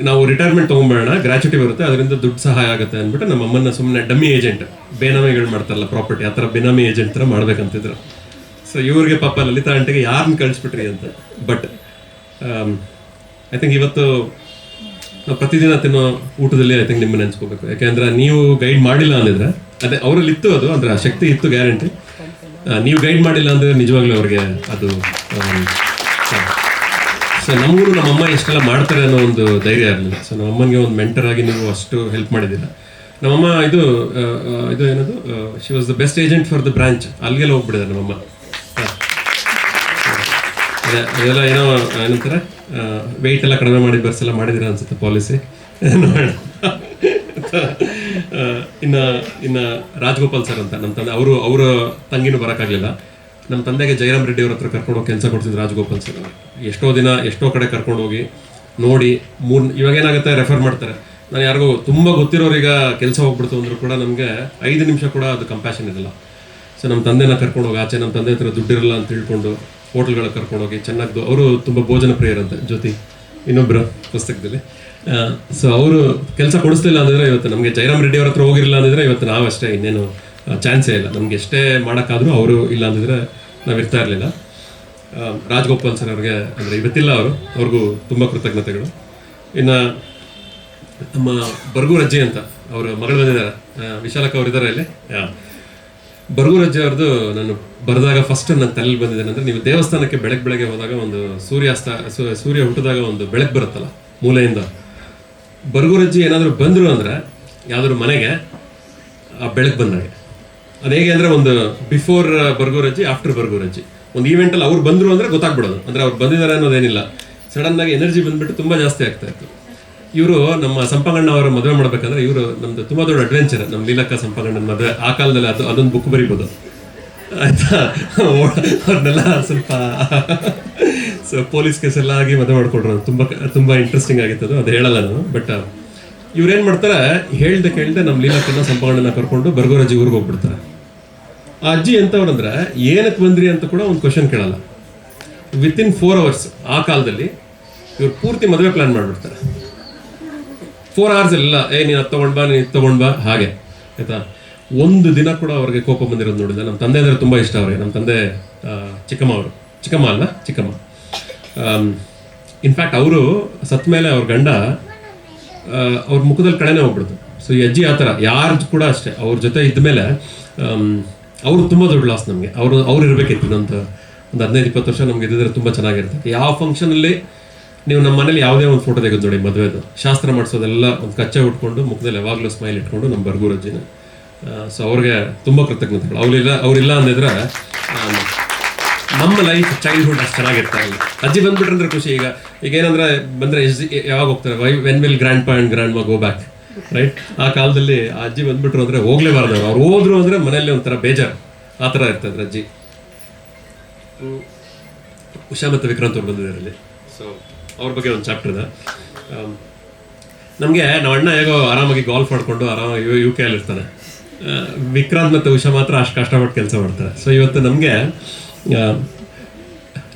ನಾವು ರಿಟೈರ್ಮೆಂಟ್ ತೊಗೊಂಬೇಡ, ಗ್ರಾಚ್ಯುಟಿ ಬರುತ್ತೆ, ಅದರಿಂದ ದುಡ್ಡು ಸಹಾಯ ಆಗುತ್ತೆ ಅಂದ್ಬಿಟ್ಟು ನಮ್ಮ ಅಮ್ಮನ ಸುಮ್ಮನೆ ಡಮ್ಮಿ ಏಜೆಂಟ್, ಬೇನಾಮಿಗಳು ಮಾಡ್ತಾರಲ್ಲ ಪ್ರಾಪರ್ಟಿ, ಆ ಥರ ಬೇನಾಮಿ ಏಜೆಂಟ್ ಥರ ಮಾಡ್ಬೇಕಂತಿದ್ರು. ಸೊ ಇವ್ರಿಗೆ ಪಾಪ ಲಲಿತಾ ಆಂಟಿಗೆ ಯಾರನ್ನ ಕಳಿಸ್ಬಿಟ್ರಿ ಅಂತ. ಬಟ್ ಐ ಥಿಂಕ್ ಇವತ್ತು ನಾವು ಪ್ರತಿದಿನ ತಿನ್ನೋ ಊಟದಲ್ಲಿ ಐ ಥಿಂಕ್ ನಿಮ್ಮನ್ನ ನೆನೆಸ್ಕೋಬೇಕು. ಯಾಕೆಂದ್ರೆ ನೀವು ಗೈಡ್ ಮಾಡಿಲ್ಲ ಅಂದಿದ್ರೆ, ಅದೇ ಅವರಲ್ಲಿ ಇತ್ತು ಅದು, ಅಂದ್ರೆ ಆ ಶಕ್ತಿ ಇತ್ತು ಗ್ಯಾರಂಟಿ. ನೀವು ಗೈಡ್ ಮಾಡಿಲ್ಲ ಅಂದರೆ ನಿಜವಾಗ್ಲೂ ಅವ್ರಿಗೆ ಅದು. ಸೊ ನಮಗೂ ನಮ್ಮಮ್ಮ ಎಷ್ಟೆಲ್ಲ ಮಾಡ್ತಾರೆ ಅನ್ನೋ ಒಂದು ಧೈರ್ಯ ಇರಲಿಲ್ಲ. ಸೊ ನಮ್ಮಮ್ಮನಿಗೆ ಒಂದು ಮೆಂಟರ್ ಆಗಿ ನೀವು ಅಷ್ಟು ಹೆಲ್ಪ್ ಮಾಡಿದ್ದೀರ. ನಮ್ಮಮ್ಮ ಇದು ಏನದು, she was the best agent for the branch. ಅಲ್ಲಿಗೆಲ್ಲ ಹೋಗ್ಬಿಡಿದೆ ನಮ್ಮಮ್ಮ. ಅದೆಲ್ಲ ಏನೋ ಏನಂತಾರೆ, ವೆಯ್ಟ್ ಎಲ್ಲ ಕಡಿಮೆ ಮಾಡಿ ಬರ್ಸೆಲ್ಲ ಮಾಡಿದಿರ ಅನ್ಸುತ್ತೆ ಪಾಲಿಸಿ. ನೋಡೋಣ. ಇನ್ನು ರಾಜಗೋಪಾಲ್ ಸರ್ ಅಂತ ನಮ್ಮ ತಂದೆ, ಅವರ ತಂಗಿನೂ ಬರೋಕ್ಕಾಗಲಿಲ್ಲ. ನಮ್ಮ ತಂದೆಗೆ ಜಯರಾಮ್ ರೆಡ್ಡಿ ಅವ್ರ ಹತ್ರ ಕರ್ಕೊಂಡು ಹೋಗಿ ಕೆಲಸ ಕೊಡ್ತಿದ್ರು ರಾಜಗೋಪಾಲ್ ಸರ್. ಎಷ್ಟೋ ಕಡೆ ಕರ್ಕೊಂಡು ಹೋಗಿ ನೋಡಿ ಇವಾಗ ಏನಾಗುತ್ತೆ, ರೆಫರ್ ಮಾಡ್ತಾರೆ. ನಾನು ಯಾರಿಗೂ ತುಂಬ ಗೊತ್ತಿರೋರೀಗ ಕೆಲಸ ಹೋಗ್ಬಿಡ್ತು ಅಂದರೂ ಕೂಡ ನಮಗೆ 5 ನಿಮಿಷ ಕೂಡ ಅದು ಕಂಪ್ಯಾಷನ್ ಇರಲ್ಲ. ಸೊ ನಮ್ಮ ತಂದೆನ ಕರ್ಕೊಂಡು ಹೋಗಿ ಆಚೆ, ನಮ್ಮ ತಂದೆ ಹತ್ರ ದುಡ್ಡಿರಲ್ಲ ಅಂತ ತಿಳ್ಕೊಂಡು ಹೋಟೆಲ್ಗಳಿಗೆ ಕರ್ಕೊಂಡೋಗಿ ಚೆನ್ನಾಗಿ, ಅವರು ತುಂಬ ಭೋಜನ ಪ್ರಿಯರಂತೆ, ಜ್ಯೋತಿ ಇನ್ನೊಬ್ಬರು ಪುಸ್ತಕದಲ್ಲಿ. ಸೊ ಅವರು ಕೆಲಸ ಕೊಡಿಸ್ಲಿಲ್ಲ ಅಂದಿದ್ರೆ ಇವತ್ತು ನಮಗೆ ಜಯರಾಮ್ ರೆಡ್ಡಿ ಅವ್ರ ಹತ್ರ ಹೋಗಿರಲಿಲ್ಲ ಅಂದಿದ್ರೆ ಇವತ್ತು ನಾವಷ್ಟೇ, ಇನ್ನೇನು ಚಾನ್ಸೇ ಇಲ್ಲ. ನಮ್ಗೆ ಎಷ್ಟೇ ಮಾಡೋಕ್ಕಾದ್ರೂ ಅವರು ಇಲ್ಲ ಅಂದಿದ್ರೆ ನಾವು ಇರ್ತಾ ಇರಲಿಲ್ಲ. ರಾಜಗೋಪಾಲ್ ಸರ್ ಅವ್ರಿಗೆ ಅಂದರೆ ಇವತ್ತಿಲ್ಲ, ಅವ್ರಿಗೂ ತುಂಬ ಕೃತಜ್ಞತೆಗಳು. ಇನ್ನು ನಮ್ಮ ಬರ್ಗೂರ್ ಅಜ್ಜಿ ಅಂತ ಅವರು ಮಗಳು ಬಂದಿದ್ದಾರೆ, ವಿಶಾಲಕ್ಕ ಅವ್ರು ಇದ್ದಾರೆ ಇಲ್ಲಿ. ಬರ್ಗೂರ್ ಅಜ್ಜಿ ಅವ್ರದ್ದು ನಾನು ಬರೆದಾಗ ಫಸ್ಟ್ ನನ್ನ ತಲೆಯಲ್ಲಿ ಬಂದಿದ್ದೇನೆ ಅಂದರೆ, ನೀವು ದೇವಸ್ಥಾನಕ್ಕೆ ಬೆಳಗ್ಗೆ ಹೋದಾಗ ಒಂದು ಸೂರ್ಯ ಹುಟ್ಟಿದಾಗ ಒಂದು ಬೆಳಕು ಬರುತ್ತಲ್ಲ ಮೂಲೆಯಿಂದ, ಬರ್ಗೂರ್ ಅಜ್ಜಿ ಏನಾದರೂ ಬಂದರು ಅಂದರೆ ಯಾವುದಾದ್ರು ಮನೆಗೆ ಆ ಬೆಳಕು ಬಂದಾಗ. ಅದು ಹೇಗೆ ಅಂದರೆ, ಒಂದು ಬಿಫೋರ್ ಬರ್ಗೂರ್ ಅಜ್ಜಿ, ಆಫ್ಟರ್ ಬರ್ಗೂರ್ ಅಜ್ಜಿ. ಒಂದು ಈವೆಂಟಲ್ಲಿ ಅವ್ರು ಬಂದರು ಅಂದರೆ ಗೊತ್ತಾಗ್ಬಿಡೋದು, ಅಂದರೆ ಅವ್ರು ಬಂದಿದ್ದಾರೆ ಅನ್ನೋದೇನಿಲ್ಲ. ಸಡನ್ನಾಗಿ ಎನರ್ಜಿ ಬಂದುಬಿಟ್ಟು ತುಂಬ ಜಾಸ್ತಿ ಆಗ್ತಾ ಇತ್ತು. ಇವರು ನಮ್ಮ ಸಂಪಂಗಣ್ಣ ಅವರ ಮದುವೆ ಮಾಡ್ಬೇಕಂದ್ರೆ, ಇವರು ನಮ್ದು ತುಂಬ ದೊಡ್ಡ ಅಡ್ವೆಂಚರ್. ನಮ್ಮ ಲೀಲಕ್ಕ ಸಂಪಂಗಣ್ಣನ ಮದುವೆ ಆ ಕಾಲದಲ್ಲಿ ಅದೊಂದು ಬುಕ್ ಬರೀಬೋದು ಆಯ್ತಾ. ಅವ್ರನ್ನೆಲ್ಲ ಸ್ವಲ್ಪ ಸೊ ಪೊಲೀಸ್ ಕೇಸ್ ಎಲ್ಲ ಆಗಿ ಮದುವೆ ಮಾಡ್ಕೊಡ್ರು. ತುಂಬ ಇಂಟ್ರೆಸ್ಟಿಂಗ್ ಆಗಿತ್ತು ಅದು ಹೇಳಲ್ಲ ನಾನು. ಬಟ್ ಇವ್ರೇನು ಮಾಡ್ತಾರೆ, ಕೇಳ್ದೆ ನಮ್ಮ ಲೀಲಕ್ಕನ್ನ ಸಂಪಂಗಣ್ಣನ ಕರ್ಕೊಂಡು ಬರ್ಗೂರ್ ಅಜ್ಜಿ ಊರಿಗೆ ಹೋಗ್ಬಿಡ್ತಾರೆ. ಆ ಅಜ್ಜಿ ಎಂಥವ್ರಂದ್ರೆ, ಏನಕ್ಕೆ ಬಂದ್ರಿ ಅಂತ ಕೂಡ ಒಂದು ಕ್ವಶನ್ ಕೇಳಲ್ಲ. ವಿತಿನ್ 4 hours ಆ ಕಾಲದಲ್ಲಿ ಇವ್ರು ಪೂರ್ತಿ ಮದುವೆ ಪ್ಲಾನ್ ಮಾಡಿಬಿಡ್ತಾರೆ. 4 hours ಎಲ್ಲ ನೀನು ಅದು ತೊಗೊಂಡು ಬಾ ಹಾಗೆ ಆಯ್ತಾ. ಒಂದು ದಿನ ಕೂಡ ಅವ್ರಿಗೆ ಕೋಪ ಬಂದಿರೋದು ನೋಡಿಲ್ಲ. ನಮ್ಮ ತಂದೆ ಅಂದರೆ ತುಂಬ ಇಷ್ಟ ಅವ್ರಿಗೆ. ನಮ್ಮ ತಂದೆ ಚಿಕ್ಕಮ್ಮ. ಇನ್ಫ್ಯಾಕ್ಟ್ ಅವರು ಸತ್ತ ಮೇಲೆ ಅವ್ರ ಗಂಡ ಅವ್ರ ಮುಖದಲ್ಲಿ ಕಡೆನೇ ಹೋಗ್ಬಿಡ್ತು. ಸೊ ಈ ಅಜ್ಜಿ ಆ ಥರ ಯಾರು ಕೂಡ ಅಷ್ಟೇ, ಅವ್ರ ಜೊತೆ ಇದ್ಮೇಲೆ ಅವರು ತುಂಬ ದೊಡ್ಡ ಲಾಸ್ ನಮಗೆ. ಅವ್ರು ಇರಬೇಕಿತ್ತು ಒಂದು 15-20 ವರ್ಷ ನಮ್ಗೆ ಇದ್ದಿದ್ರೆ ತುಂಬ ಚೆನ್ನಾಗಿರ್ತದೆ. ಯಾವ ಫಂಕ್ಷನಲ್ಲಿ ನೀವು ನಮ್ಮ ಮನೇಲಿ ಯಾವುದೇ ಒಂದು ಫೋಟೋ ತೆಗೆದು ನೋಡಿ, ಮದುವೆದು ಶಾಸ್ತ್ರ ಮಾಡಿಸೋದೆಲ್ಲ ಒಂದು ಕಚ್ಚೆ ಉಟ್ಕೊಂಡು ಮುಖದಲ್ಲಿ ಯಾವಾಗಲೂ ಸ್ಮೈಲ್ ಇಟ್ಕೊಂಡು ನಮ್ಮ ಬರ್ಗೂರ್ ಅಜ್ಜಿನ. ಸೊ ಅವ್ರಿಗೆ ತುಂಬ ಕೃತಜ್ಞತೆಗಳು. ಅವರಿಲ್ಲ ಅಂದಿದ್ರೆ ನಮ್ಮ ಲೈಫ್ ಚೈಲ್ಡ್ಹುಡ್ ಅಷ್ಟು ಚೆನ್ನಾಗಿರ್ತಾಯಿಲ್ಲ. ಅಜ್ಜಿ ಬಂದ್ಬಿಟ್ರೆ ಅಂದ್ರೆ ಖುಷಿ. ಈಗ ಏನಂದ್ರೆ ಬಂದರೆ ಯಾವಾಗ ಹೋಗ್ತಾರೆ, ವೆನ್ ವಿಲ್ ಗ್ರ್ಯಾಂಡ್ ಪಾ ಆ್ಯಂಡ್ ಗ್ರ್ಯಾಂಡ್ ಮಾ ಗೋ ಬ್ಯಾಕ್, ರೈಟ್? ಆ ಕಾಲದಲ್ಲಿ ಆ ಅಜ್ಜಿ ಬಂದ್ಬಿಟ್ರು ಅಂದರೆ ಹೋಗ್ಲೇಬಾರ್ದು. ಅವ್ರು ಹೋದ್ರು ಅಂದರೆ ಮನೆಯಲ್ಲಿ ಒಂಥರ ಬೇಜಾರು, ಆ ಥರ ಇರ್ತಾಯಿದ್ರು ಅಜ್ಜಿ. ಉಷಾ ಮತ್ತು ವಿಕ್ರಾಂತ್ ಅವ್ರು ಬಂದಿದ್ದಾರೆ ಇಲ್ಲಿ. ಸೊ ಅವ್ರ ಬಗ್ಗೆ ಒಂದು ಚಾಪ್ಟರ್ ಇದೆ. ನಮಗೆ ನಮ್ಮ ಅಣ್ಣ ಹೇಗೋ ಆರಾಮಾಗಿ ಗಾಲ್ಫ್ ಆಡ್ಕೊಂಡು ಆರಾಮಾಗಿ UK ಅಲ್ಲಿ ಇರ್ತಾನೆ. ವಿಕ್ರಾಂತ್ ಮತ್ತು ಉಷಾ ಮಾತ್ರ ಅಷ್ಟು ಕಷ್ಟಪಟ್ಟು ಕೆಲಸ ಮಾಡ್ತಾರೆ. ಸೊ ಇವತ್ತು ನಮಗೆ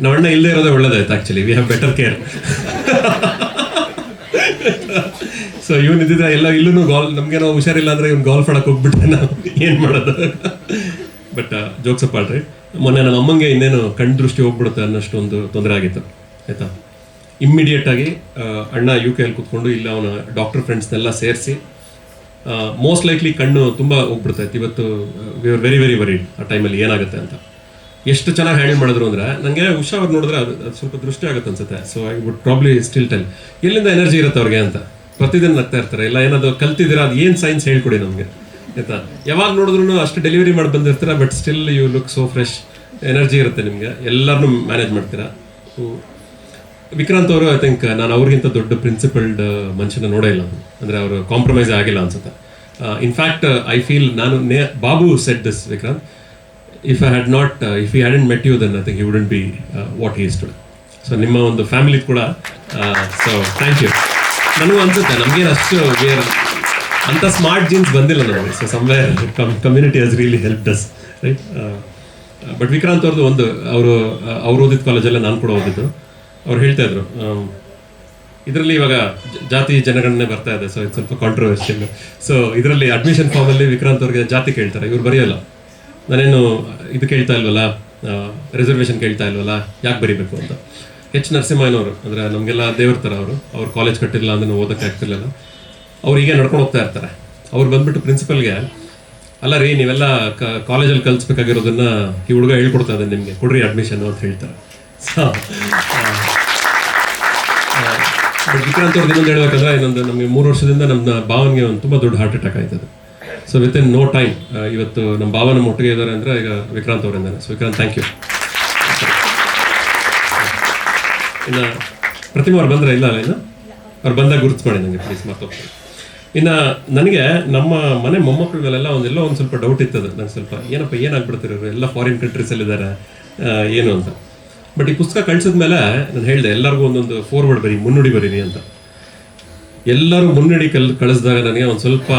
ನಮ್ಮ ಅಣ್ಣ ಇಲ್ಲದೆ ಇರೋದೇ ಒಳ್ಳೇದಾಯ್ತು. Actually we have better care. So ಇವನು ಇದ್ದಿದ್ರೆ ಇಲ್ಲೂ ನಮಗೇನೋ ಹುಷಾರಿಲ್ಲ ಅಂದರೆ ಇವ್ನು ಗಾಲ್ಫ್ ಆಡಕ್ಕೆ ಹೋಗ್ಬಿಟ್ರೆ ನಾವು ಏನು ಮಾಡೋದು. But jokes apart, right? ಮೊನ್ನೆ ನಮ್ಮ ಅಮ್ಮಂಗೆ ಇನ್ನೇನು ಕಣ್ಣು ದೃಷ್ಟಿ ಹೋಗ್ಬಿಡುತ್ತೆ ಅನ್ನೋಷ್ಟು ಒಂದು ತೊಂದರೆ ಆಗಿತ್ತು ಆಯಿತಾ. ಇಮ್ಮಿಡಿಯೇಟಾಗಿ ಅಣ್ಣ UK ಅಲ್ಲಿ ಕೂತ್ಕೊಂಡು ಇಲ್ಲ ಅವನ ಡಾಕ್ಟರ್ ಫ್ರೆಂಡ್ಸ್ನೆಲ್ಲ ಸೇರಿಸಿ ಮೋಸ್ಟ್ ಲೈಕ್ಲಿ ಕಣ್ಣು ತುಂಬ ಹೋಗ್ಬಿಡ್ತಾಯಿತ್ತು. ಇವತ್ತು we are very very worried ಆ ಟೈಮಲ್ಲಿ ಏನಾಗುತ್ತೆ ಅಂತ. ಎಷ್ಟು ಚೆನ್ನಾಗಿ ಹ್ಯಾಂಡಲ್ ಮಾಡಿದ್ರು ಅಂದರೆ ನನಗೆ ಉಷಾ ಅವ್ರು ನೋಡಿದ್ರೆ ಅದು ಸ್ವಲ್ಪ ದೃಷ್ಟಿ ಆಗುತ್ತೆ ಅನ್ಸುತ್ತೆ. So I would probably still tell ಎಲ್ಲಿಂದ ಎನರ್ಜಿ ಇರುತ್ತೆ ಅವ್ರಿಗೆ ಅಂತ. ಪ್ರತಿದಿನ ನಗ್ತಾ ಇರ್ತಾರೆ, ಇಲ್ಲ ಏನಾದ್ರು ಕಲ್ತಿದ್ದೀರಾ, ಅದು ಏನು ಸೈನ್ಸ್ ಹೇಳ್ಕೊಡಿ ನಮಗೆ ಆಯ್ತಾ. ಯಾವಾಗ ನೋಡಿದ್ರು ಅಷ್ಟು ಡೆಲಿವರಿ ಮಾಡಿ ಬಂದಿರ್ತೀರ, but still you look so fresh, energy ಇರುತ್ತೆ ನಿಮಗೆ, ಎಲ್ಲರನ್ನೂ ಮ್ಯಾನೇಜ್ ಮಾಡ್ತೀರಾ. ವಿಕ್ರಾಂತ್ ಅವರು ಐ ಥಿಂಕ್ ನಾನು ಅವ್ರಿಗಿಂತ ದೊಡ್ಡ ಪ್ರಿನ್ಸಿಪಲ್ಡ್ ಮನುಷ್ಯನ ನೋಡೇ ಇಲ್ಲ, ಅಂದರೆ ಅವರು ಕಾಂಪ್ರಮೈಸ್ ಆಗಿಲ್ಲ ಅನ್ಸುತ್ತೆ. ಇನ್ಫ್ಯಾಕ್ಟ್ ಐ ಫೀಲ್ ನಾನು Babu shed this Vikrant, if he hadn't met you, then I think he wouldn't be what he is today. So ನಿಮ್ಮ ಒಂದು ಫ್ಯಾಮಿಲಿ ಕೂಡ ಸೊ ಥ್ಯಾಂಕ್ ಯು. ನನಗೂ ಅನ್ಸುತ್ತೆ ನಮಗೆ ಅಷ್ಟು ಅಂಥ ಸ್ಮಾರ್ಟ್ ಜೀನ್ಸ್ ಬಂದಿಲ್ಲ ನಮಗೆ. So somewhere community has really helped us, right. But Vikrant ಅವ್ರದ್ದು ಒಂದು ಅವ್ರು ಓದಿದ ಕಾಲೇಜಲ್ಲೇ ನಾನು ಕೂಡ ಓದಿದ್ದು. ಅವ್ರು ಹೇಳ್ತಾ ಇದ್ರು, ಇದರಲ್ಲಿ ಇವಾಗ ಜಾತಿ ಜನಗಣನೆ ಬರ್ತಾ ಇದೆ, ಸೊ ಇದು ಸ್ವಲ್ಪ ಕಾಂಟ್ರವರ್ಷಿಯಲ್. ಸೊ ಇದರಲ್ಲಿ ಅಡ್ಮಿಷನ್ ಫಾರ್ಮಲ್ಲಿ ವಿಕ್ರಾಂತ್ ಅವ್ರಿಗೆ ಜಾತಿ ಕೇಳ್ತಾರೆ, ಇವ್ರು ಬರೆಯೋಲ್ಲ. ನಾನೇನು ಇದು ಕೇಳ್ತಾ ಇಲ್ವಲ್ಲ, ರಿಸರ್ವೇಷನ್ ಕೇಳ್ತಾ ಇಲ್ವಲ್ಲ, ಯಾಕೆ ಬರೀಬೇಕು ಅಂತ. ಎಚ್ ನರಸಿಂಹಯ್ಯನವರು ಅಂದರೆ ನಮಗೆಲ್ಲ ದೇವ್ರ ಥರ ಅವ್ರು ಕಾಲೇಜ್ ಕಟ್ಟಿಲ್ಲ ಅಂದರೆ ನಾವು ಓದೋಕ್ಕೆ ಆಗ್ತಿರ್ಲಿಲ್ಲ. ಅವ್ರು ಹೀಗೆ ನಡ್ಕೊಂಡು ಹೋಗ್ತಾ ಇರ್ತಾರೆ. ಅವ್ರು ಬಂದ್ಬಿಟ್ಟು ಪ್ರಿನ್ಸಿಪಲ್ಗೆ, ಅಲ್ಲ ರೀ ನೀವೆಲ್ಲ ಕಾಲೇಜಲ್ಲಿ ಕಲಿಸ್ಬೇಕಾಗಿರೋದನ್ನ ಈ ಹುಡುಗ ಹೇಳ್ಕೊಡ್ತಾ ಇದ್ದಾನೆ ನಿಮಗೆ, ಕೊಡ್ರಿ ಅಡ್ಮಿಷನ್ ಅಂತ ಹೇಳ್ತಾರೆ. ಸೊ ವಿಕ್ರಾಂತ್ ಅವ್ರದ್ದು ಇನ್ನೊಂದು ಹೇಳ್ಬೇಕಂದ್ರೆ, ಇನ್ನೊಂದು ನಮಗೆ 3 ವರ್ಷದಿಂದ ನಮ್ಮ ಭಾವನಿಗೆ ಒಂದು ತುಂಬ ದೊಡ್ಡ ಹಾರ್ಟ್ ಅಟ್ಯಾಕ್ ಆಯ್ತದೆ. So with in no time ಇವತ್ತು ನಮ್ಮ ಭಾವ ನಮ್ಮ ಒಟ್ಟಿಗೆ ಇದ್ದಾರೆ ಅಂದರೆ ಈಗ ವಿಕ್ರಾಂತ್ ಅವರಿಂದಾನೆ. So Vikrant thank you. ಇನ್ನು ಪ್ರತಿಮಾ ಅವ್ರು ಬಂದರೆ ಇಲ್ಲ ಇನ್ನು ಅವ್ರು ಬಂದಾಗ ಗುರುತು ಮಾಡಿ ನನಗೆ ಪ್ಲೀಸ್, ಮರ್ತೋಗ್ತೀನಿ. ಇನ್ನು ನನಗೆ ನಮ್ಮ ಮನೆ ಮೊಮ್ಮಕ್ಕಳ ಮೇಲೆಲ್ಲ ಒಂದೆಲ್ಲೋ ಒಂದು ಸ್ವಲ್ಪ ಡೌಟ್ ಇರ್ತದೆ ನಂಗೆ, ಸ್ವಲ್ಪ ಏನಪ್ಪ ಏನಾಗ್ಬಿಡ್ತಿರೋರು ಎಲ್ಲ ಫಾರಿನ್ ಕಂಟ್ರೀಸಲ್ಲಿದ್ದಾರೆ ಏನು ಅಂತ. ಬಟ್ ಈ ಪುಸ್ತಕ ಕಳಿಸಿದ ಮೇಲೆ ನಾನು ಹೇಳಿದೆ ಎಲ್ಲರಿಗೂ ಒಂದೊಂದು ಫಾರ್ವರ್ಡ್ ಬರೀ, ಮುನ್ನುಡಿ ಬರೀರಿ ಅಂತ. ಎಲ್ಲರೂ ಮುನ್ನುಡಿ ಕಳಿಸಿದಾಗ ನನಗೆ ಒಂದು ಸ್ವಲ್ಪ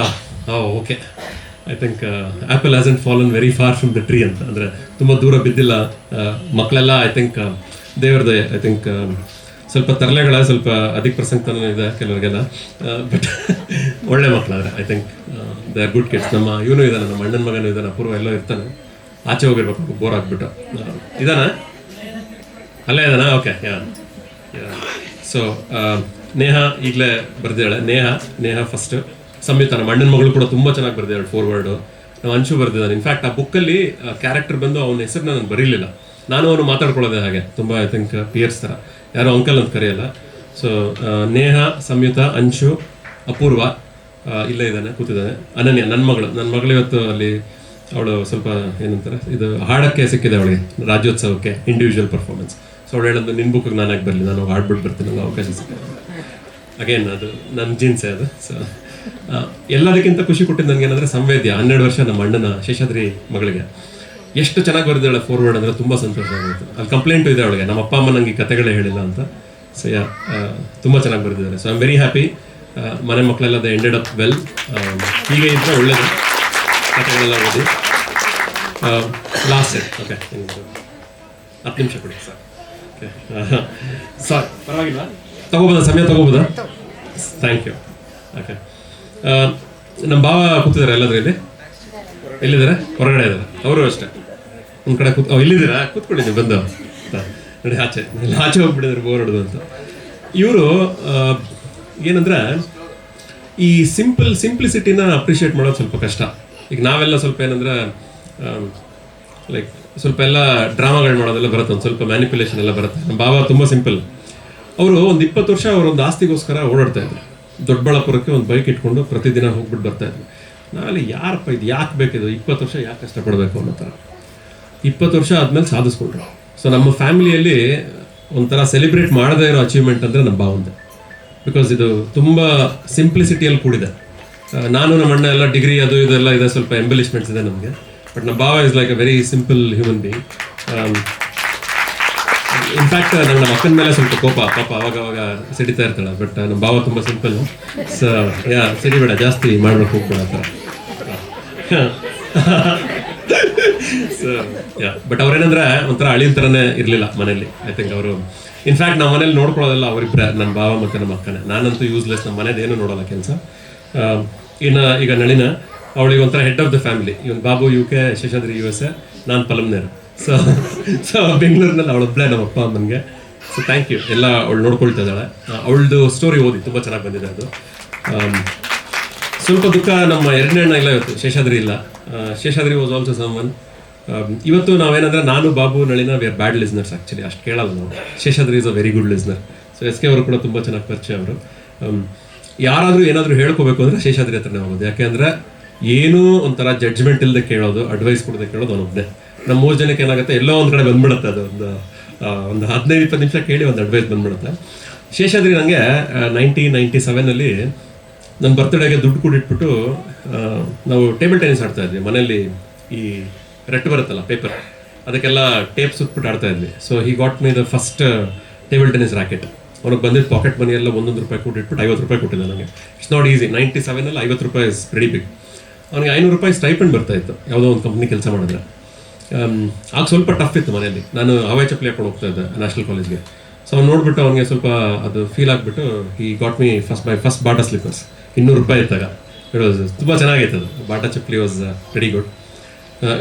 okay, I think apple hasn't fallen very far from the tree ಅಂತ, ಅಂದರೆ ತುಂಬ ದೂರ ಬಿದ್ದಿಲ್ಲ. ಮಕ್ಕಳೆಲ್ಲ ಐ ಥಿಂಕ್ ದೇವ್ರದೇ, ಐ ಥಿಂಕ್ ಸ್ವಲ್ಪ ತರಲೆಗಳ ಸ್ವಲ್ಪ ಅಧಿಕ ಪ್ರಸಂಗತನೂ ಇದೆ ಕೆಲವರಿಗೆಲ್ಲ, ಬಟ್ ಒಳ್ಳೆ ಮಕ್ಕಳಾದ್ರೆ I think they are good kids. ನಮ್ಮ ಇವನು ಇದ್ದಾನೆ, ನಮ್ಮ ಅಣ್ಣನ ಮಗನೂ ಇದ್ದಾನೆ, ಅಪೂರ್ವ ಎಲ್ಲೋ ಇರ್ತಾನೆ, ಆಚೆ ಹೋಗಿರ್ಬೇಕು ಬೋರ್ ಆಗಿಬಿಟ್ಟು. ಇದಾನ ಅಲ್ಲೇ ಇದಾನ, ಓಕೆ. ಸೊ ನೇಹಾ ಈಗಲೇ ಬರ್ದಿದ್ದಾಳೆ, ನೇಹಾ ಫಸ್ಟ್. ಸಂಯುಕ್ತ ನಮ್ಮ ಅಣ್ಣನ ಮಗಳು ಕೂಡ ತುಂಬ ಚೆನ್ನಾಗಿ ಬರ್ದಿದ್ದಾಳೆ ಫಾರ್ವರ್ಡು. ನಾವು ಅಂಶು ಬರ್ದಿದ್ದಾನೆ. ಇನ್ಫ್ಯಾಕ್ಟ್ ಆ ಬುಕ್ಕಲ್ಲಿ ಕ್ಯಾರೆಕ್ಟರ್ ಬಂದು ಅವನ ಹೆಸರನ್ನ ನಾನು ಬರೀಲಿಲ್ಲ, ನಾನು ಅವನು ಮಾತಾಡ್ಕೊಳ್ಳೋದೆ ಹಾಗೆ ತುಂಬ ಐ ಥಿಂಕ್ ಪಿಯರ್ಸ್ ಥರ, ಯಾರೋ ಅಂಕಲ್ ಅಂತ ಕರೆಯಲ್ಲ. ಸೊ ನೇಹಾ, ಸಂಯುಕ್ತ, ಅಂಶು, ಅಪೂರ್ವ ಇಲ್ಲೇ ಇದ್ದಾನೆ, ಕೂತಿದ್ದಾನೆ. ಅನನ್ಯ ನನ್ನ ಮಗಳು ಇವತ್ತು ಅಲ್ಲಿ ಅವಳು ಸ್ವಲ್ಪ ಏನಂತಾರೆ ಇದು ಹಾಡಕ್ಕೆ ಸಿಕ್ಕಿದೆ ಅವಳಿಗೆ, ರಾಜ್ಯೋತ್ಸವಕ್ಕೆ ಇಂಡಿವಿಜುವಲ್ ಪರ್ಫಾರ್ಮೆನ್ಸ್. ಸೊ ಅವಳು ಹೇಳೋದು ನಿನ್ನ ಬುಕ್ಕಿಗೆ ನಾನು ಬರಲಿ, ನಾನು ಹಾಡ್ಬಿಟ್ಟು ಬರ್ತೀನಿ, ನನಗೆ ಅವಕಾಶ ಸಿಕ್ಕಿದೆ. ಅಗೇನ್ ಅದು ನನ್ನ ಜೀನ್ಸೇ ಅದು. ಸೊ ಎಲ್ಲದಕ್ಕಿಂತ ಖುಷಿ ಕೊಟ್ಟಿದ್ದು ನನಗೇನಂದರೆ ಸಂವೇದ್ಯ, 12 ವರ್ಷ ನಮ್ಮ ಅಣ್ಣನ ಶೇಷಾದ್ರಿ ಮಗಳಿಗೆ ಎಷ್ಟು ಚೆನ್ನಾಗಿ ಬರೆದಿದ್ದಾಳೆ ಫಾರ್ವರ್ಡ್, ಅಂದರೆ ತುಂಬ ಸಂತೋಷ ಆಗುತ್ತೆ. ಅಲ್ಲಿ ಕಂಪ್ಲೇಂಟು ಇದೆ ಅವಳಿಗೆ, ನಮ್ಮ ಅಪ್ಪ ಅಮ್ಮ ನನಗೆ ಈ ಕತೆಗಳೇ ಹೇಳಿಲ್ಲ ಅಂತ. ಸೊ ತುಂಬ ಚೆನ್ನಾಗಿ ಬರೆದಿದ್ದಾರೆ. So I am very happy. ಮನೆ ಮಕ್ಕಳೆಲ್ಲ ದೇ ಎಂಡೆಡ್ ಅಪ್ ವೆಲ್. ಹೀಗೆ ಇದ್ದರೆ ಒಳ್ಳೆಯದು, ಕತೆಗಳೆಲ್ಲ ಓದಿ. ಲಾಸ್ಟ್ ಸೆಟ್ ಓಕೆ, 10 ನಿಮಿಷ ಕೊಡಿ ಸರ್. ಓಕೆ ಸಾರಿ, ಪರವಾಗಿಲ್ಲ, ಸಮಯ ತಗೋಬೋದಾ? Thank you. ಓಕೆ, ನಮ್ಮ ಭಾವ ಕೂತಿದ್ದಾರೆ ಎಲ್ಲದ್ರಲ್ಲಿ, ಎಲ್ಲಿದ್ದಾರೆ? ಹೊರಗಡೆ ಇದ್ದಾರೆ. ಅವರು ಅಷ್ಟೇ ಒಂದು ಕಡೆ ಇಲ್ಲಿದ್ದೀರಾ? ಕೂತ್ಕೊಂಡಿದ್ದೀವಿ ಬಂದು ನೋಡಿ, ಆಚೆ ಹೋಗ್ಬಿಟ್ಟಿದ್ದಾರೆ ಬೋರ್ ಹೊಡೆದು ಅಂತ. ಇವರು ಏನಂದರೆ ಈ ಸಿಂಪ್ಲಿಸಿಟಿನ ಅಪ್ರಿಷಿಯೇಟ್ ಮಾಡೋದು ಸ್ವಲ್ಪ ಕಷ್ಟ. ಈಗ ನಾವೆಲ್ಲ ಸ್ವಲ್ಪ ಏನಂದರೆ ಲೈಕ್ ಸ್ವಲ್ಪ ಎಲ್ಲ ಡ್ರಾಮಾಗಳು ಮಾಡೋದೆಲ್ಲ ಬರುತ್ತೆ, ಒಂದು ಸ್ವಲ್ಪ ಮ್ಯಾನಿಪ್ಯುಲೇಷನ್ ಎಲ್ಲ ಬರುತ್ತೆ. ನಮ್ಮ ಭಾವ ತುಂಬ ಸಿಂಪಲ್. ಅವರು ಒಂದು 20 ವರ್ಷ ಅವರೊಂದು ಆಸ್ತಿಗೋಸ್ಕರ ಓಡಾಡ್ತಾ ಇದ್ರು. ದೊಡ್ಡಬಳ್ಳಾಪುರಕ್ಕೆ ಒಂದು ಬೈಕ್ ಇಟ್ಕೊಂಡು ಪ್ರತಿದಿನ ಹೋಗ್ಬಿಟ್ಟು ಬರ್ತಾಯಿದ್ರು. ನಾವೆಲ್ಲ ಯಾರಪ್ಪ ಇದು ಯಾಕೆ ಬೇಕಿದು, 20 ವರ್ಷ ಯಾಕೆ ಕಷ್ಟಪಡಬೇಕು ಅನ್ನೋ ಥರ. 20 ವರ್ಷ ಆದಮೇಲೆ ಸಾಧಿಸ್ಕೊಂಡ್ರು. ಸೊ ನಮ್ಮ ಫ್ಯಾಮಿಲಿಯಲ್ಲಿ ಒಂಥರ ಸೆಲೆಬ್ರೇಟ್ ಮಾಡದೇ ಇರೋ ಅಚೀವ್ಮೆಂಟ್ ಅಂದರೆ ನಮ್ಮ ಭಾವಂದೆ. ಬಿಕಾಸ್ ಇದು ತುಂಬ ಸಿಂಪ್ಲಿಸಿಟಿಯಲ್ಲಿ ಕೂಡಿದೆ. ನಾನು ನಮ್ಮ ಅಣ್ಣ ಎಲ್ಲ ಡಿಗ್ರಿ ಅದು ಇದೆಲ್ಲ ಇದೆ, ಸ್ವಲ್ಪ ಎಂಬಲಿಷ್ಮೆಂಟ್ಸ್ ಇದೆ ನಮಗೆ. ಬಟ್ ನಮ್ಮ ಭಾವ is like a very simple human being. In fact ನಂಗೆ ನಮ್ಮ ಅಕ್ಕನ ಮೇಲೆ ಸ್ವಲ್ಪ ಕೋಪ, ಪಾಪ ಅವಾಗ ಸಿಡಿತಾ ಇರ್ತಾಳೆ. ಬಟ್ ನಮ್ಮ ಭಾವ ತುಂಬ ಸಿಂಪಲ್. ಸೊ ಸಿಡಿಬೇಡ, ಜಾಸ್ತಿ ಮಾಡ್ಬೇಕು ಹೋಗ್ಬೇಡ ಆ ಥರ. ಸೊ ಬಟ್ ಅವ್ರೇನಂದ್ರೆ ಒಂಥರ ಅಳಿನ ಥರನೇ ಇರಲಿಲ್ಲ ಮನೇಲಿ. ಐ ಥಿಂಕ್ ಅವರು ಇನ್ಫ್ಯಾಕ್ಟ್ ನಮ್ಮ ಮನೇಲಿ ನೋಡ್ಕೊಳ್ಳೋದೆಲ್ಲ ಅವರಿಬ್ಬರೇ, ನನ್ನ ಭಾವ ಮತ್ತು ನಮ್ಮ ಅಕ್ಕನೇ. ನಾನಂತೂ ಯೂಸ್ಲೆಸ್, ನಮ್ಮ ಮನೇದು ಏನೂ ನೋಡೋಲ್ಲ ಕೆಲಸ. ಇನ್ನು ಈಗ ನಳಿನ, ಅವಳಿಗೆ ಒಂಥರ ಹೆಡ್ ಆಫ್ ದ ಫ್ಯಾಮಿಲಿ. ಇವನು ಬಾಬು UK, ಶೇಷಾದ್ರಿ USA, ನಾನು ಪಲಮ್ನೇರು. ಸೊ ಬೆಂಗಳೂರಿನಲ್ಲಿ ಅವಳೊಬ್ಬಳೇ ನಮ್ಮ ಅಪ್ಪ ಅಮ್ಮನಿಗೆ. ಸೊ ಥ್ಯಾಂಕ್ ಯು, ಎಲ್ಲ ಅವಳು ನೋಡ್ಕೊಳ್ತಾ ಇದ್ದಾಳೆ. ಅವಳದು ಸ್ಟೋರಿ ಓದಿ ತುಂಬ ಚೆನ್ನಾಗಿ ಬಂದಿದೆ ಅದು. ಸ್ವಲ್ಪ ದುಃಖ, ನಮ್ಮ 2ನೇ ಅಣ್ಣ ಇಲ್ಲ ಇವತ್ತು, ಶೇಷಾದ್ರಿ ಇಲ್ಲ. Seshadri was also someone. ಇವತ್ತು ನಾವೇನಂದ್ರೆ ನಾನು Babu Nalina we are bad listeners actually, ಅಷ್ಟು ಕೇಳಲ್ಲ ನಾವು. Seshadri is a very good listener. So S K ಅವರು ಕೂಡ ತುಂಬ ಚೆನ್ನಾಗಿ ಪರಿಚಯ ಅವರು. ಯಾರಾದರೂ ಏನಾದರೂ ಹೇಳ್ಕೋಬೇಕು ಅಂದರೆ ಶೇಷಾದ್ರಿ ಹತ್ರನೇ ಹೋಗೋದು. ಯಾಕೆಂದರೆ ಏನೂ ಒಂಥರ ಜಡ್ಜ್ಮೆಂಟ್ ಇಲ್ಲದೆ ಕೇಳೋದು, ಅಡ್ವೈಸ್ ಕೊಡದೆ ಕೇಳೋದು ಅವನೊಬ್ಬನೇ. ನಮ್ಮ 3 ಜನಕ್ಕೆ ಏನಾಗುತ್ತೆ, ಎಲ್ಲೋ ಒಂದು ಕಡೆ ಬಂದ್ಬಿಡುತ್ತೆ ಅದು. ಒಂದು 15-20 ನಿಮಿಷ ಕೇಳಿ ಒಂದು ಅಡ್ವೈಸ್ ಬಂದ್ಬಿಡುತ್ತೆ. ಶೇಷಾದ್ರಿ ನನಗೆ 1997 ನನ್ನ ಬರ್ತ್ಡೇಗೆ ದುಡ್ಡು ಕೂಡಿಟ್ಬಿಟ್ಟು ನಾವು ಟೇಬಲ್ ಟೆನ್ನಿಸ್ ಆಡ್ತಾ ಇದ್ವಿ ಮನೆಯಲ್ಲಿ. ಈ ರೆಟ್ ಬರುತ್ತಲ್ಲ ಪೇಪರ್, ಅದಕ್ಕೆಲ್ಲ ಟೇಪ್ ಸುತ್ಬಿಟ್ಟು ಆಡ್ತಾ ಇದ್ವಿ. So he got me the first table tennis racket. ಅವ್ನಿಗೆ ಬಂದಿದ್ದು ಪಾಕೆಟ್ ಮನಿ ಎಲ್ಲ 1 ರೂಪಾಯಿ ಕೂಡಿಟ್ಬಿಟ್ಟು 50 ರೂಪಾಯಿ ಕೊಟ್ಟಿದ್ದೆ ನನಗೆ. It's not easy. 97 50 ರೂಪಾಯಿ ಇಸ್ ವೆರಿ ಬಿಗ್. ಅವನಿಗೆ 500 ರೂಪಾಯಿ ಸ್ಟೈಪೆಂಡ್ ಬರ್ತಾ ಇತ್ತು ಯಾವುದೋ ಒಂದು ಕಂಪ್ನಿ ಕೆಲಸ ಮಾಡಿದ್ರೆ. ಆಗ ಸ್ವಲ್ಪ ಟಫ್ ಇತ್ತು ಮನೆಯಲ್ಲಿ. ನಾನು ಹವಾಯಿ ಚಪ್ಪಲಿ ಹಾಕೊಂಡು ಹೋಗ್ತಾ ಇದ್ದೆ ನ್ಯಾಷನಲ್ ಕಾಲೇಜ್ಗೆ. ಸೊ ಅವ್ನು ನೋಡ್ಬಿಟ್ಟು ಅವನಿಗೆ ಸ್ವಲ್ಪ ಅದು ಫೀಲ್ ಆಗಿಬಿಟ್ಟು ಈ got me first Bata slippers. 200 ರೂಪಾಯಿ ಇತ್ತಾಗ. ಇಟ್ ವಾಸ್ ತುಂಬ ಚೆನ್ನಾಗಿತ್ತು ಅದು. ಬಾಟಾ ಚಪ್ಪಲಿ ವಾಸ್ ವೆರಿ ಗುಡ್.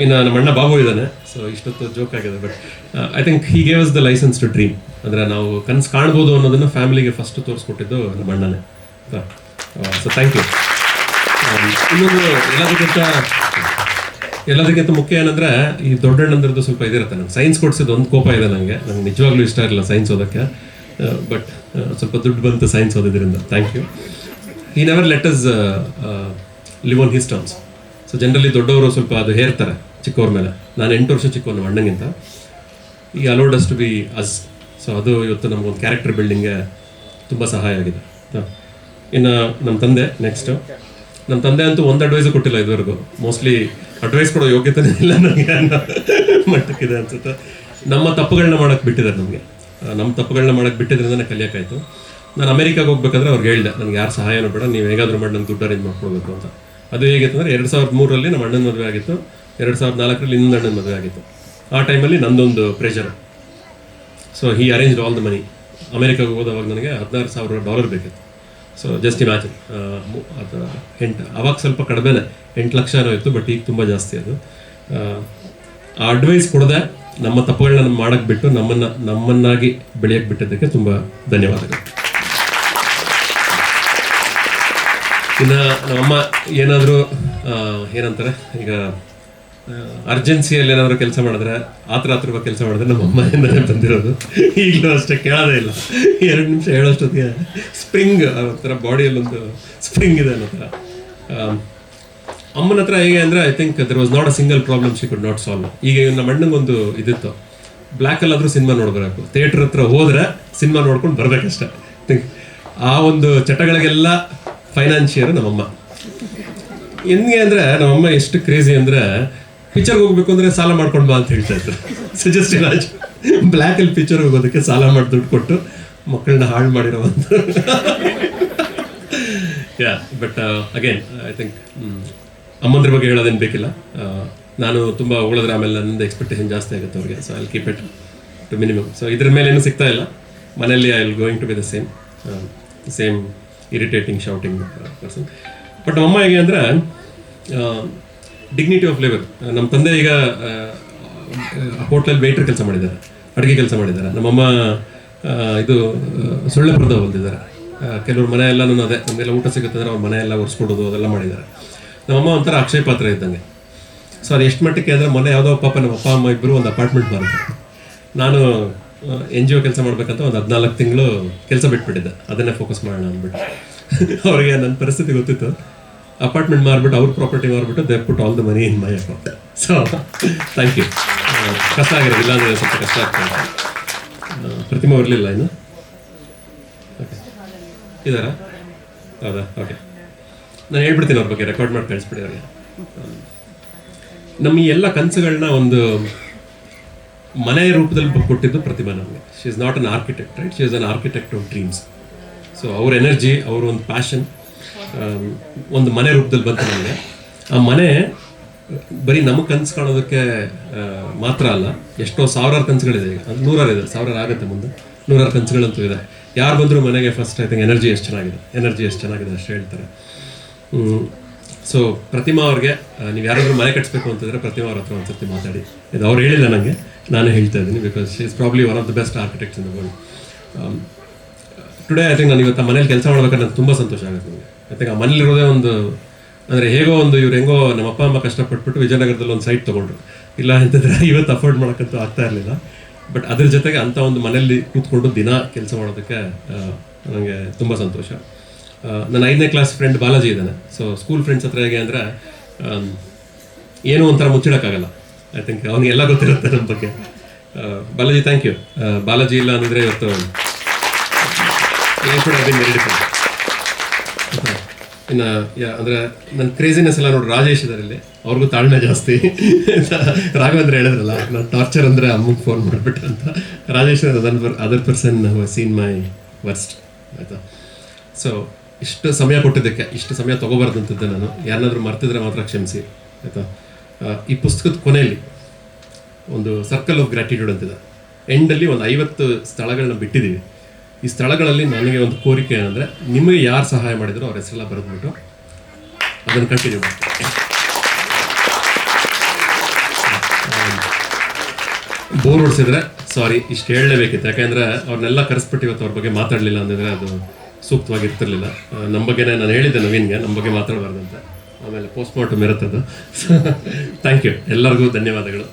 ಇನ್ನು ನಮ್ಮ ಅಣ್ಣ ಬಾಬು ಇದ್ದಾನೆ. ಸೊ ಇಷ್ಟೊತ್ತು ಜೋಕ್ ಆಗಿದೆ, but I think he gave us the licence to dream. ಅಂದರೆ ನಾವು ಕನಸು ಕಾಣ್ಬೋದು ಅನ್ನೋದನ್ನು ಫ್ಯಾಮಿಲಿಗೆ ಫಸ್ಟ್ ತೋರಿಸ್ಕೊಟ್ಟಿದ್ದು ನಮ್ಮ ಅಣ್ಣನೇ. So thank you. ಇನ್ನೊಂದು ಎಲ್ಲದಕ್ಕಿಂತ ಮುಖ್ಯ ಏನಂದರೆ, ಈ ದೊಡ್ಡಣ್ಣಂದ್ರದ್ದು ಸ್ವಲ್ಪ ಇದಿರುತ್ತೆ. ನಂಗೆ ಸೈನ್ಸ್ ಕೊಡ್ಸಿದ್ದು ಒಂದು ಕೋಪ ಇದೆ ನನಗೆ ನಿಜವಾಗ್ಲೂ ಇಷ್ಟ ಇರಲಿಲ್ಲ ಸೈನ್ಸ್ ಓದೋಕ್ಕೆ. ಬಟ್ ಸ್ವಲ್ಪ ದುಡ್ಡು ಬಂತು ಸೈನ್ಸ್ ಓದೋದ್ರಿಂದ. Thank you. He never let us live on his terms. So generally ದೊಡ್ಡವರು ಸ್ವಲ್ಪ ಅದು ಹೇರ್ತಾರೆ ಚಿಕ್ಕವ್ರ ಮೇಲೆ. ನಾನು 8 ವರ್ಷ ಚಿಕ್ಕವನು ಅಣ್ಣಂಗಿಂತ. ಈ allowed us to be us. So ಅದು ಇವತ್ತು ನಮಗೊಂದು ಕ್ಯಾರೆಕ್ಟರ್ ಬಿಲ್ಡಿಂಗ್ಗೆ ತುಂಬ ಸಹಾಯ ಆಗಿದೆ. ಇನ್ನು ನಮ್ಮ ತಂದೆ ನೆಕ್ಸ್ಟು. ನಮ್ಮ ತಂದೆ ಅಂತೂ ಒಂದು ಅಡ್ವೈಸು ಕೊಟ್ಟಿಲ್ಲ ಇದುವರೆಗೂ. ಮೋಸ್ಟ್ಲಿ ಅಡ್ವೈಸ್ ಕೊಡೋ ಯೋಗ್ಯತೆನೇ ಇಲ್ಲ ನನಗೆ ಅನ್ನೋ ಮಟ್ಟಕ್ಕಿದೆ ಅನ್ಸುತ್ತೆ. ನಮ್ಮ ತಪ್ಪುಗಳನ್ನ ಮಾಡೋಕ್ಕೆ ಬಿಟ್ಟಿದ್ದಾರೆ ನಮಗೆ. ನಮ್ಮ ತಪ್ಪುಗಳನ್ನ ಮಾಡೋಕ್ಕೆ ಬಿಟ್ಟಿದ್ರಿಂದನೇ ಕಲಿಯೋಕ್ಕಾಯ್ತು. ನಾನು ಅಮೆರಿಕಾಗೆ ಹೋಗ್ಬೇಕಾದ್ರೆ ಅವ್ರಿಗೆ ಹೇಳಿದೆ, ನನಗೆ ಯಾರು ಸಹಾಯನೂ ಬೇಡ, ನೀವು ಹೇಗಾದರೂ ಮಾಡಿ ನಂಗೆ ದುಡ್ಡು ಅರೇಂಜ್ ಮಾಡ್ಕೊಡ್ಬೇಕು ಅಂತ. ಅದು ಹೇಗಿತ್ತು ಅಂದರೆ 2003 ನಮ್ಮ ಅಣ್ಣನ ಮದುವೆ ಆಗಿತ್ತು. 2004 ಇನ್ನೊಂದು ಅಣ್ಣನ ಮದುವೆ ಆಗಿತ್ತು. ಆ ಟೈಮಲ್ಲಿ ನಂದೊಂದು pressure. So he arranged all the money. ಅಮೆರಿಕಾಗೆ ಹೋದವಾಗ ನನಗೆ $16,000 ಬೇಕಿತ್ತು. So just imagine. ಅದು ಅವಾಗ ಸ್ವಲ್ಪ ಕಡಿಮೆನೆ, 8 ಲಕ್ಷ ಏನೋ ಇತ್ತು. ಬಟ್ ಈಗ ತುಂಬ ಜಾಸ್ತಿ ಅದು. ಆ ಅಡ್ವೈಸ್ ಕೊಡದೆ ನಮ್ಮ ತಪ್ಪುಗಳನ್ನ ಮಾಡೋಕ್ಕೆ ಬಿಟ್ಟು ನಮ್ಮನ್ನಾಗಿ ಬೆಳೆಯೋಕ್ಕೆ ಬಿಟ್ಟಿದ್ದಕ್ಕೆ ತುಂಬ ಧನ್ಯವಾದಗಳು. ಇನ್ನು ನಮ್ಮಮ್ಮ ಏನಾದರೂ ಏನಂತಾರೆ, ಈಗ ಅರ್ಜೆನ್ಸಿಯಲ್ಲಿ ಏನಾದರೂ ಕೆಲಸ ಮಾಡಿದ್ರೆ, ಆತರ ಕೆಲಸ ಮಾಡಿದ್ರೆ ನಮ್ಮಮ್ಮಯಿಂದಲೇ ಬಂದಿರೋದು. ಈಗಲೂ ಅಷ್ಟೇ ಕೇಳೋದೇ ಇಲ್ಲ. 2 ನಿಮಿಷ ಹೇಳೋಷ್ಟೊತ್ತಿಗೆ ಸ್ಪ್ರಿಂಗ್ ಒಂಥರ ಬಾಡಿಯಲ್ಲೊಂದು ಸ್ಪ್ರಿಂಗ್ ಇದೆ ಅನ್ನೋ ಥರ. ಅಮ್ಮನ ಹತ್ರ ಹೇಗೆ ಅಂದರೆ, I think there was not a single problem she could not solve. ಈಗ ನಮ್ಮ ಅಣ್ಣಂಗೊಂದು ಇದಿತ್ತು, ಬ್ಲ್ಯಾಕಲ್ಲಾದರೂ ಸಿನಿಮಾ ನೋಡ್ಬರಬೇಕು, ಥಿಯೇಟ್ರ್ ಹತ್ರ ಹೋದರೆ ಸಿನಿಮಾ ನೋಡ್ಕೊಂಡು ಬರಬೇಕಷ್ಟೆ. ಥಿಂಕ್ ಆ ಒಂದು ಚಟಗಳಿಗೆಲ್ಲ ಫೈನಾನ್ಷಿಯರ್ ನಮ್ಮಮ್ಮ. ಹೆಂಗೆ ಅಂದರೆ ನಮ್ಮಮ್ಮ ಎಷ್ಟು ಕ್ರೇಜಿ ಅಂದರೆ, ಪಿಕ್ಚರ್ಗೆ ಹೋಗ್ಬೇಕು ಅಂದರೆ ಸಾಲ ಮಾಡ್ಕೊಂಡು ಬಾ ಅಂತ ಹೇಳ್ತಾ ಇದ್ರು. ಸಜೆಸ್ಟ್ ರಾಜ್ ಬ್ಲ್ಯಾಕಲ್ಲಿ ಪಿಕ್ಚರ್ಗೆ ಹೋಗೋದಕ್ಕೆ ಸಾಲ ಮಾಡಿ ದುಡ್ಡು ಕೊಟ್ಟು ಮಕ್ಕಳನ್ನ ಹಾಳು ಮಾಡಿರೋ ಒಂದು. ಯಾ, ಬಟ್ ಅಗೇನ್ ಐ ಥಿಂಕ್ ಅಮ್ಮಂದ್ರ ಬಗ್ಗೆ ಹೇಳೋದೇನು ಬೇಕಿಲ್ಲ. ನಾನು ತುಂಬ ಉಳಿದ್ರೆ ಆಮೇಲೆ ನನ್ನದು ಎಕ್ಸ್ಪೆಕ್ಟೇಷನ್ ಜಾಸ್ತಿ ಆಗುತ್ತೆ ಅವ್ರಿಗೆ. So I will keep it to minimum. So ಇದ್ರ ಮೇಲೆ ಏನೂ ಸಿಗ್ತಾ ಇಲ್ಲ ಮನೆಯಲ್ಲಿ. I will going to be the same irritating shouting person. But ನಮ್ಮಮ್ಮ ಹೇಗೆ ಅಂದರೆ ಡಿಗ್ನಿಟಿ ಆಫ್ ಲಿವರ್. ನಮ್ಮ ತಂದೆ ಈಗ ಹೋಟ್ಲಲ್ಲಿ ವೇಟ್ರ್ ಕೆಲಸ ಮಾಡಿದ್ದಾರೆ, ಅಡುಗೆ ಕೆಲಸ ಮಾಡಿದ್ದಾರೆ. ನಮ್ಮಮ್ಮ ಇದು ಸೊಳ್ಳೆಪುರದ ಹೊಲ್ದಿದ್ದಾರೆ. ಕೆಲವ್ರ ಮನೆ ಎಲ್ಲನೂ ಅದೇ, ನಮಗೆಲ್ಲ ಊಟ ಸಿಗುತ್ತಂದ್ರೆ ಅವ್ರ ಮನೆ ಎಲ್ಲ ಒರೆಸ್ಕೊಡೋದು ಅದೆಲ್ಲ ಮಾಡಿದ್ದಾರೆ. ನಮ್ಮಮ್ಮ ಒಂಥರ ಅಕ್ಷಯ ಪಾತ್ರ ಇದ್ದಂಗೆ. ಸೊ ಅದು ಎಷ್ಟು ಮಟ್ಟಕ್ಕೆ ಅಂದರೆ, ಮೊನ್ನೆ ಯಾವುದೋ ಪಾಪ ನಮ್ಮ ಅಪ್ಪ ಅಮ್ಮ ಇಬ್ಬರು ಒಂದು ಅಪಾರ್ಟ್ಮೆಂಟ್ ಮಾರಿದ್ರು. ನಾನು NGO ಕೆಲಸ ಮಾಡ್ಬೇಕಂತ ಒಂದು 14 ತಿಂಗಳು ಕೆಲಸ ಬಿಟ್ಬಿಟ್ಟಿದ್ದೆ, ಅದನ್ನೇ ಫೋಕಸ್ ಮಾಡೋಣ ಅಂದ್ಬಿಟ್ಟು. ಅವ್ರಿಗೆ ನನ್ನ ಪರಿಸ್ಥಿತಿ ಗೊತ್ತಿತ್ತು. ಅಪಾರ್ಟ್ಮೆಂಟ್ ಮಾರ್ಬಿಟ್ಟು, ಅವ್ರ ಪ್ರಾಪರ್ಟಿ ಮಾರ್ಬಿಟ್ಟು, they put all the money in my account. So thank you. ಕಷ್ಟ ಆಗಿರೋದು, ಇಲ್ಲಾಂದರೆ ಸ್ವಲ್ಪ ಕಷ್ಟ ಆಗ್ತದೆ. ಪ್ರತಿಮಾ ಬರಲಿಲ್ಲ ಇನ್ನು? ಓಕೆ, ಇದ್ದಾರಾ? ಹೌದಾ? ಓಕೆ, ನಾನು ಹೇಳ್ಬಿಡ್ತೀನಿ ಅವ್ರ ಬಗ್ಗೆ, ರೆಕಾರ್ಡ್ ಮಾಡಿ ಕಳಿಸ್ಬಿಡಿ ಅವ್ರಿಗೆ. ನಮ್ಮ ಈ ಎಲ್ಲ ಕನಸುಗಳನ್ನ ಒಂದು ಮನೆ ರೂಪದಲ್ಲಿ ಕೊಟ್ಟಿದ್ದು ಪ್ರತಿಭಾ ನಮಗೆ. She is not an architect, right? She is an architect of dreams. So ಅವ್ರ ಎನರ್ಜಿ, ಅವ್ರ ಒಂದು ಪ್ಯಾಷನ್ ಒಂದು ಮನೆ ರೂಪದಲ್ಲಿ ಬಂತು ನಮಗೆ. ಆ ಮನೆ ಬರೀ ನಮಗೆ ಕನಸು ಕಾಣೋದಕ್ಕೆ ಮಾತ್ರ ಅಲ್ಲ, ಎಷ್ಟೋ ಸಾವಿರಾರು ಕನಸುಗಳಿದೆ. ಈಗ ಅದು 100 ಇದೆ, 1000 ಆಗುತ್ತೆ ಮುಂದೆ. 100 ಕನಸುಗಳಂತೂ ಇದೆ. ಯಾರು ಬಂದರೂ ಮನೆಗೆ ಫಸ್ಟ್ ಐ ಥಿಂಕ್ ಎನರ್ಜಿ ಎಷ್ಟು ಚೆನ್ನಾಗಿದೆ ಅಷ್ಟು ಹೇಳ್ತಾರೆ. ಸೊ ಪ್ರತಿಮಾ ಅವ್ರಿಗೆ ನೀವು ಯಾರಾದರೂ ಮನೆ ಕಟ್ಟಿಸ್ಬೇಕು ಅಂತಂದರೆ ಪ್ರತಿಮಾ ಅವ್ರ ಹತ್ರ ಒಂದ್ಸರ್ತಿ ಮಾತಾಡಿ. ಇದು ಅವ್ರು ಹೇಳಿಲ್ಲ ನನಗೆ, ನಾನೇ ಹೇಳ್ತಾ ಇದ್ದೀನಿ. Because she is probably one of the best architects in the world. Today I think ನಾನು ಇವತ್ತು ಆ ಮನೇಲಿ ಕೆಲಸ ಮಾಡ್ಬೇಕಾದ್ರೆ ನನಗೆ ತುಂಬ ಸಂತೋಷ ಆಗುತ್ತೆ ನನಗೆ. ಐ ಥಿಂಕ್ ಆ ಮನೇಲಿರೋದೇ ಒಂದು ಅಂದರೆ ಹೇಗೋ ಒಂದು ಇವ್ರು ಹೆಂಗೋ ನಮ್ಮ ಅಪ್ಪ ಅಮ್ಮ ಕಷ್ಟಪಟ್ಬಿಟ್ಟು ವಿಜಯನಗರದಲ್ಲಿ ಒಂದು ಸೈಟ್ ತೊಗೊಂಡ್ರು. ಇಲ್ಲ ಅಂತಂದರೆ ಇವತ್ತು ಅಫೋರ್ಡ್ ಮಾಡೋಕ್ಕಂತೂ ಆಗ್ತಾ ಇರಲಿಲ್ಲ. ಬಟ್ ಅದ್ರ ಜೊತೆಗೆ ಅಂಥ ಒಂದು ಮನೆಯಲ್ಲಿ ಕೂತ್ಕೊಂಡು ದಿನ ಕೆಲಸ ಮಾಡೋದಕ್ಕೆ ನನಗೆ ತುಂಬ ಸಂತೋಷ. ನನ್ನ 5ನೇ ಕ್ಲಾಸ್ ಫ್ರೆಂಡ್ ಬಾಲಾಜಿ ಇದ್ದಾನೆ. ಸೊ ಸ್ಕೂಲ್ ಫ್ರೆಂಡ್ಸ್ ಹತ್ರ ಹೇಗೆ ಅಂದರೆ ಏನೋ ಒಂಥರ ಮುಚ್ಚಿಡೋಕ್ಕಾಗಲ್ಲ. ಐ ಥಿಂಕ್ ಅವನಿಗೆಲ್ಲ ಗೊತ್ತಿರುತ್ತೆ ನಮ್ಮ ಬಗ್ಗೆ. Balaji, thank you. ಬಾಲಾಜಿ ಇಲ್ಲ ಅಂದರೆ ಇವತ್ತು ಇನ್ನು ಅಂದರೆ ನನ್ನ ಕ್ರೇಜಿನೆಸ್ ಎಲ್ಲ ನೋಡಿ ರಾಜೇಶ್ ಇದ್ದಾರೆ ಇಲ್ಲಿ, ಅವ್ರಿಗೂ ತಾಳ್ಮೆ ಜಾಸ್ತಿ. ರಾಘವೇಂದ್ರ ಹೇಳಿದ್ರಲ್ಲ, ನಾನು ಟಾರ್ಚರ್ ಅಂದರೆ ಅಮ್ಮಗೆ ಫೋನ್ ಮಾಡಿಬಿಟ್ಟೆ ಅಂತ. ರಾಜೇಶ್ ಅದರ್ ಪರ್ಸನ್ ಸೀನ್ ಮೈ ವರ್ಸ್ಟ್, ಆಯಿತಾ. ಸೊ ಇಷ್ಟು ಸಮಯ ಕೊಟ್ಟಿದ್ದಕ್ಕೆ, ಇಷ್ಟು ಸಮಯ ತೊಗೋಬಾರ್ದಂತಿದ್ದೆ ನಾನು. ಯಾರನ್ನಾದ್ರೂ ಮರ್ತಿದ್ರೆ ಮಾತ್ರ ಕ್ಷಮಿಸಿ, ಆಯಿತಾ. ಈ ಪುಸ್ತಕದ ಕೊನೆಯಲ್ಲಿ ಒಂದು ಸರ್ಕಲ್ ಆಫ್ ಗ್ರ್ಯಾಟಿಟ್ಯೂಡ್ ಅಂತಿದೆ. ಎಂಡಲ್ಲಿ ಒಂದು 50 ಸ್ಥಳಗಳನ್ನ ಬಿಟ್ಟಿದ್ದೀವಿ. ಈ ಸ್ಥಳಗಳಲ್ಲಿ ನನಗೆ ಒಂದು ಕೋರಿಕೆ ಏನಂದರೆ, ನಿಮಗೆ ಯಾರು ಸಹಾಯ ಮಾಡಿದ್ರು ಅವ್ರ ಹೆಸರೆಲ್ಲ ಬರೆದ್ಬಿಟ್ಟು ಅದನ್ನು ಕಂಟಿನ್ಯೂ ಮಾಡಿ. ಬೋರ್ ಹೊಡಿಸಿದ್ರೆ ಸಾರಿ, ಇಷ್ಟು ಹೇಳಲೇಬೇಕಿತ್ತು. ಯಾಕೆಂದರೆ ಅವ್ರನ್ನೆಲ್ಲ ಕರೆಸ್ಬಿಟ್ಟು ಇವತ್ತು ಅವ್ರ ಬಗ್ಗೆ ಮಾತಾಡಲಿಲ್ಲ ಅಂದಿದ್ರೆ ಅದು ಸೂಕ್ತವಾಗಿರ್ತಿರ್ಲಿಲ್ಲ. ನಮ್ಮ ಬಗ್ಗೆನೇ ನಾನು ಹೇಳಿದ್ದೆ ನವೀನ್ಗೆ, ನಮ್ಮ ಬಗ್ಗೆ ಮಾತಾಡಬಾರ್ದಂತೆ. ಆಮೇಲೆ ಪೋಸ್ಟ್ ಮಾರ್ಟಮ್ ಇರುತ್ತದು. ಥ್ಯಾಂಕ್ ಯು, ಎಲ್ಲರಿಗೂ ಧನ್ಯವಾದಗಳು.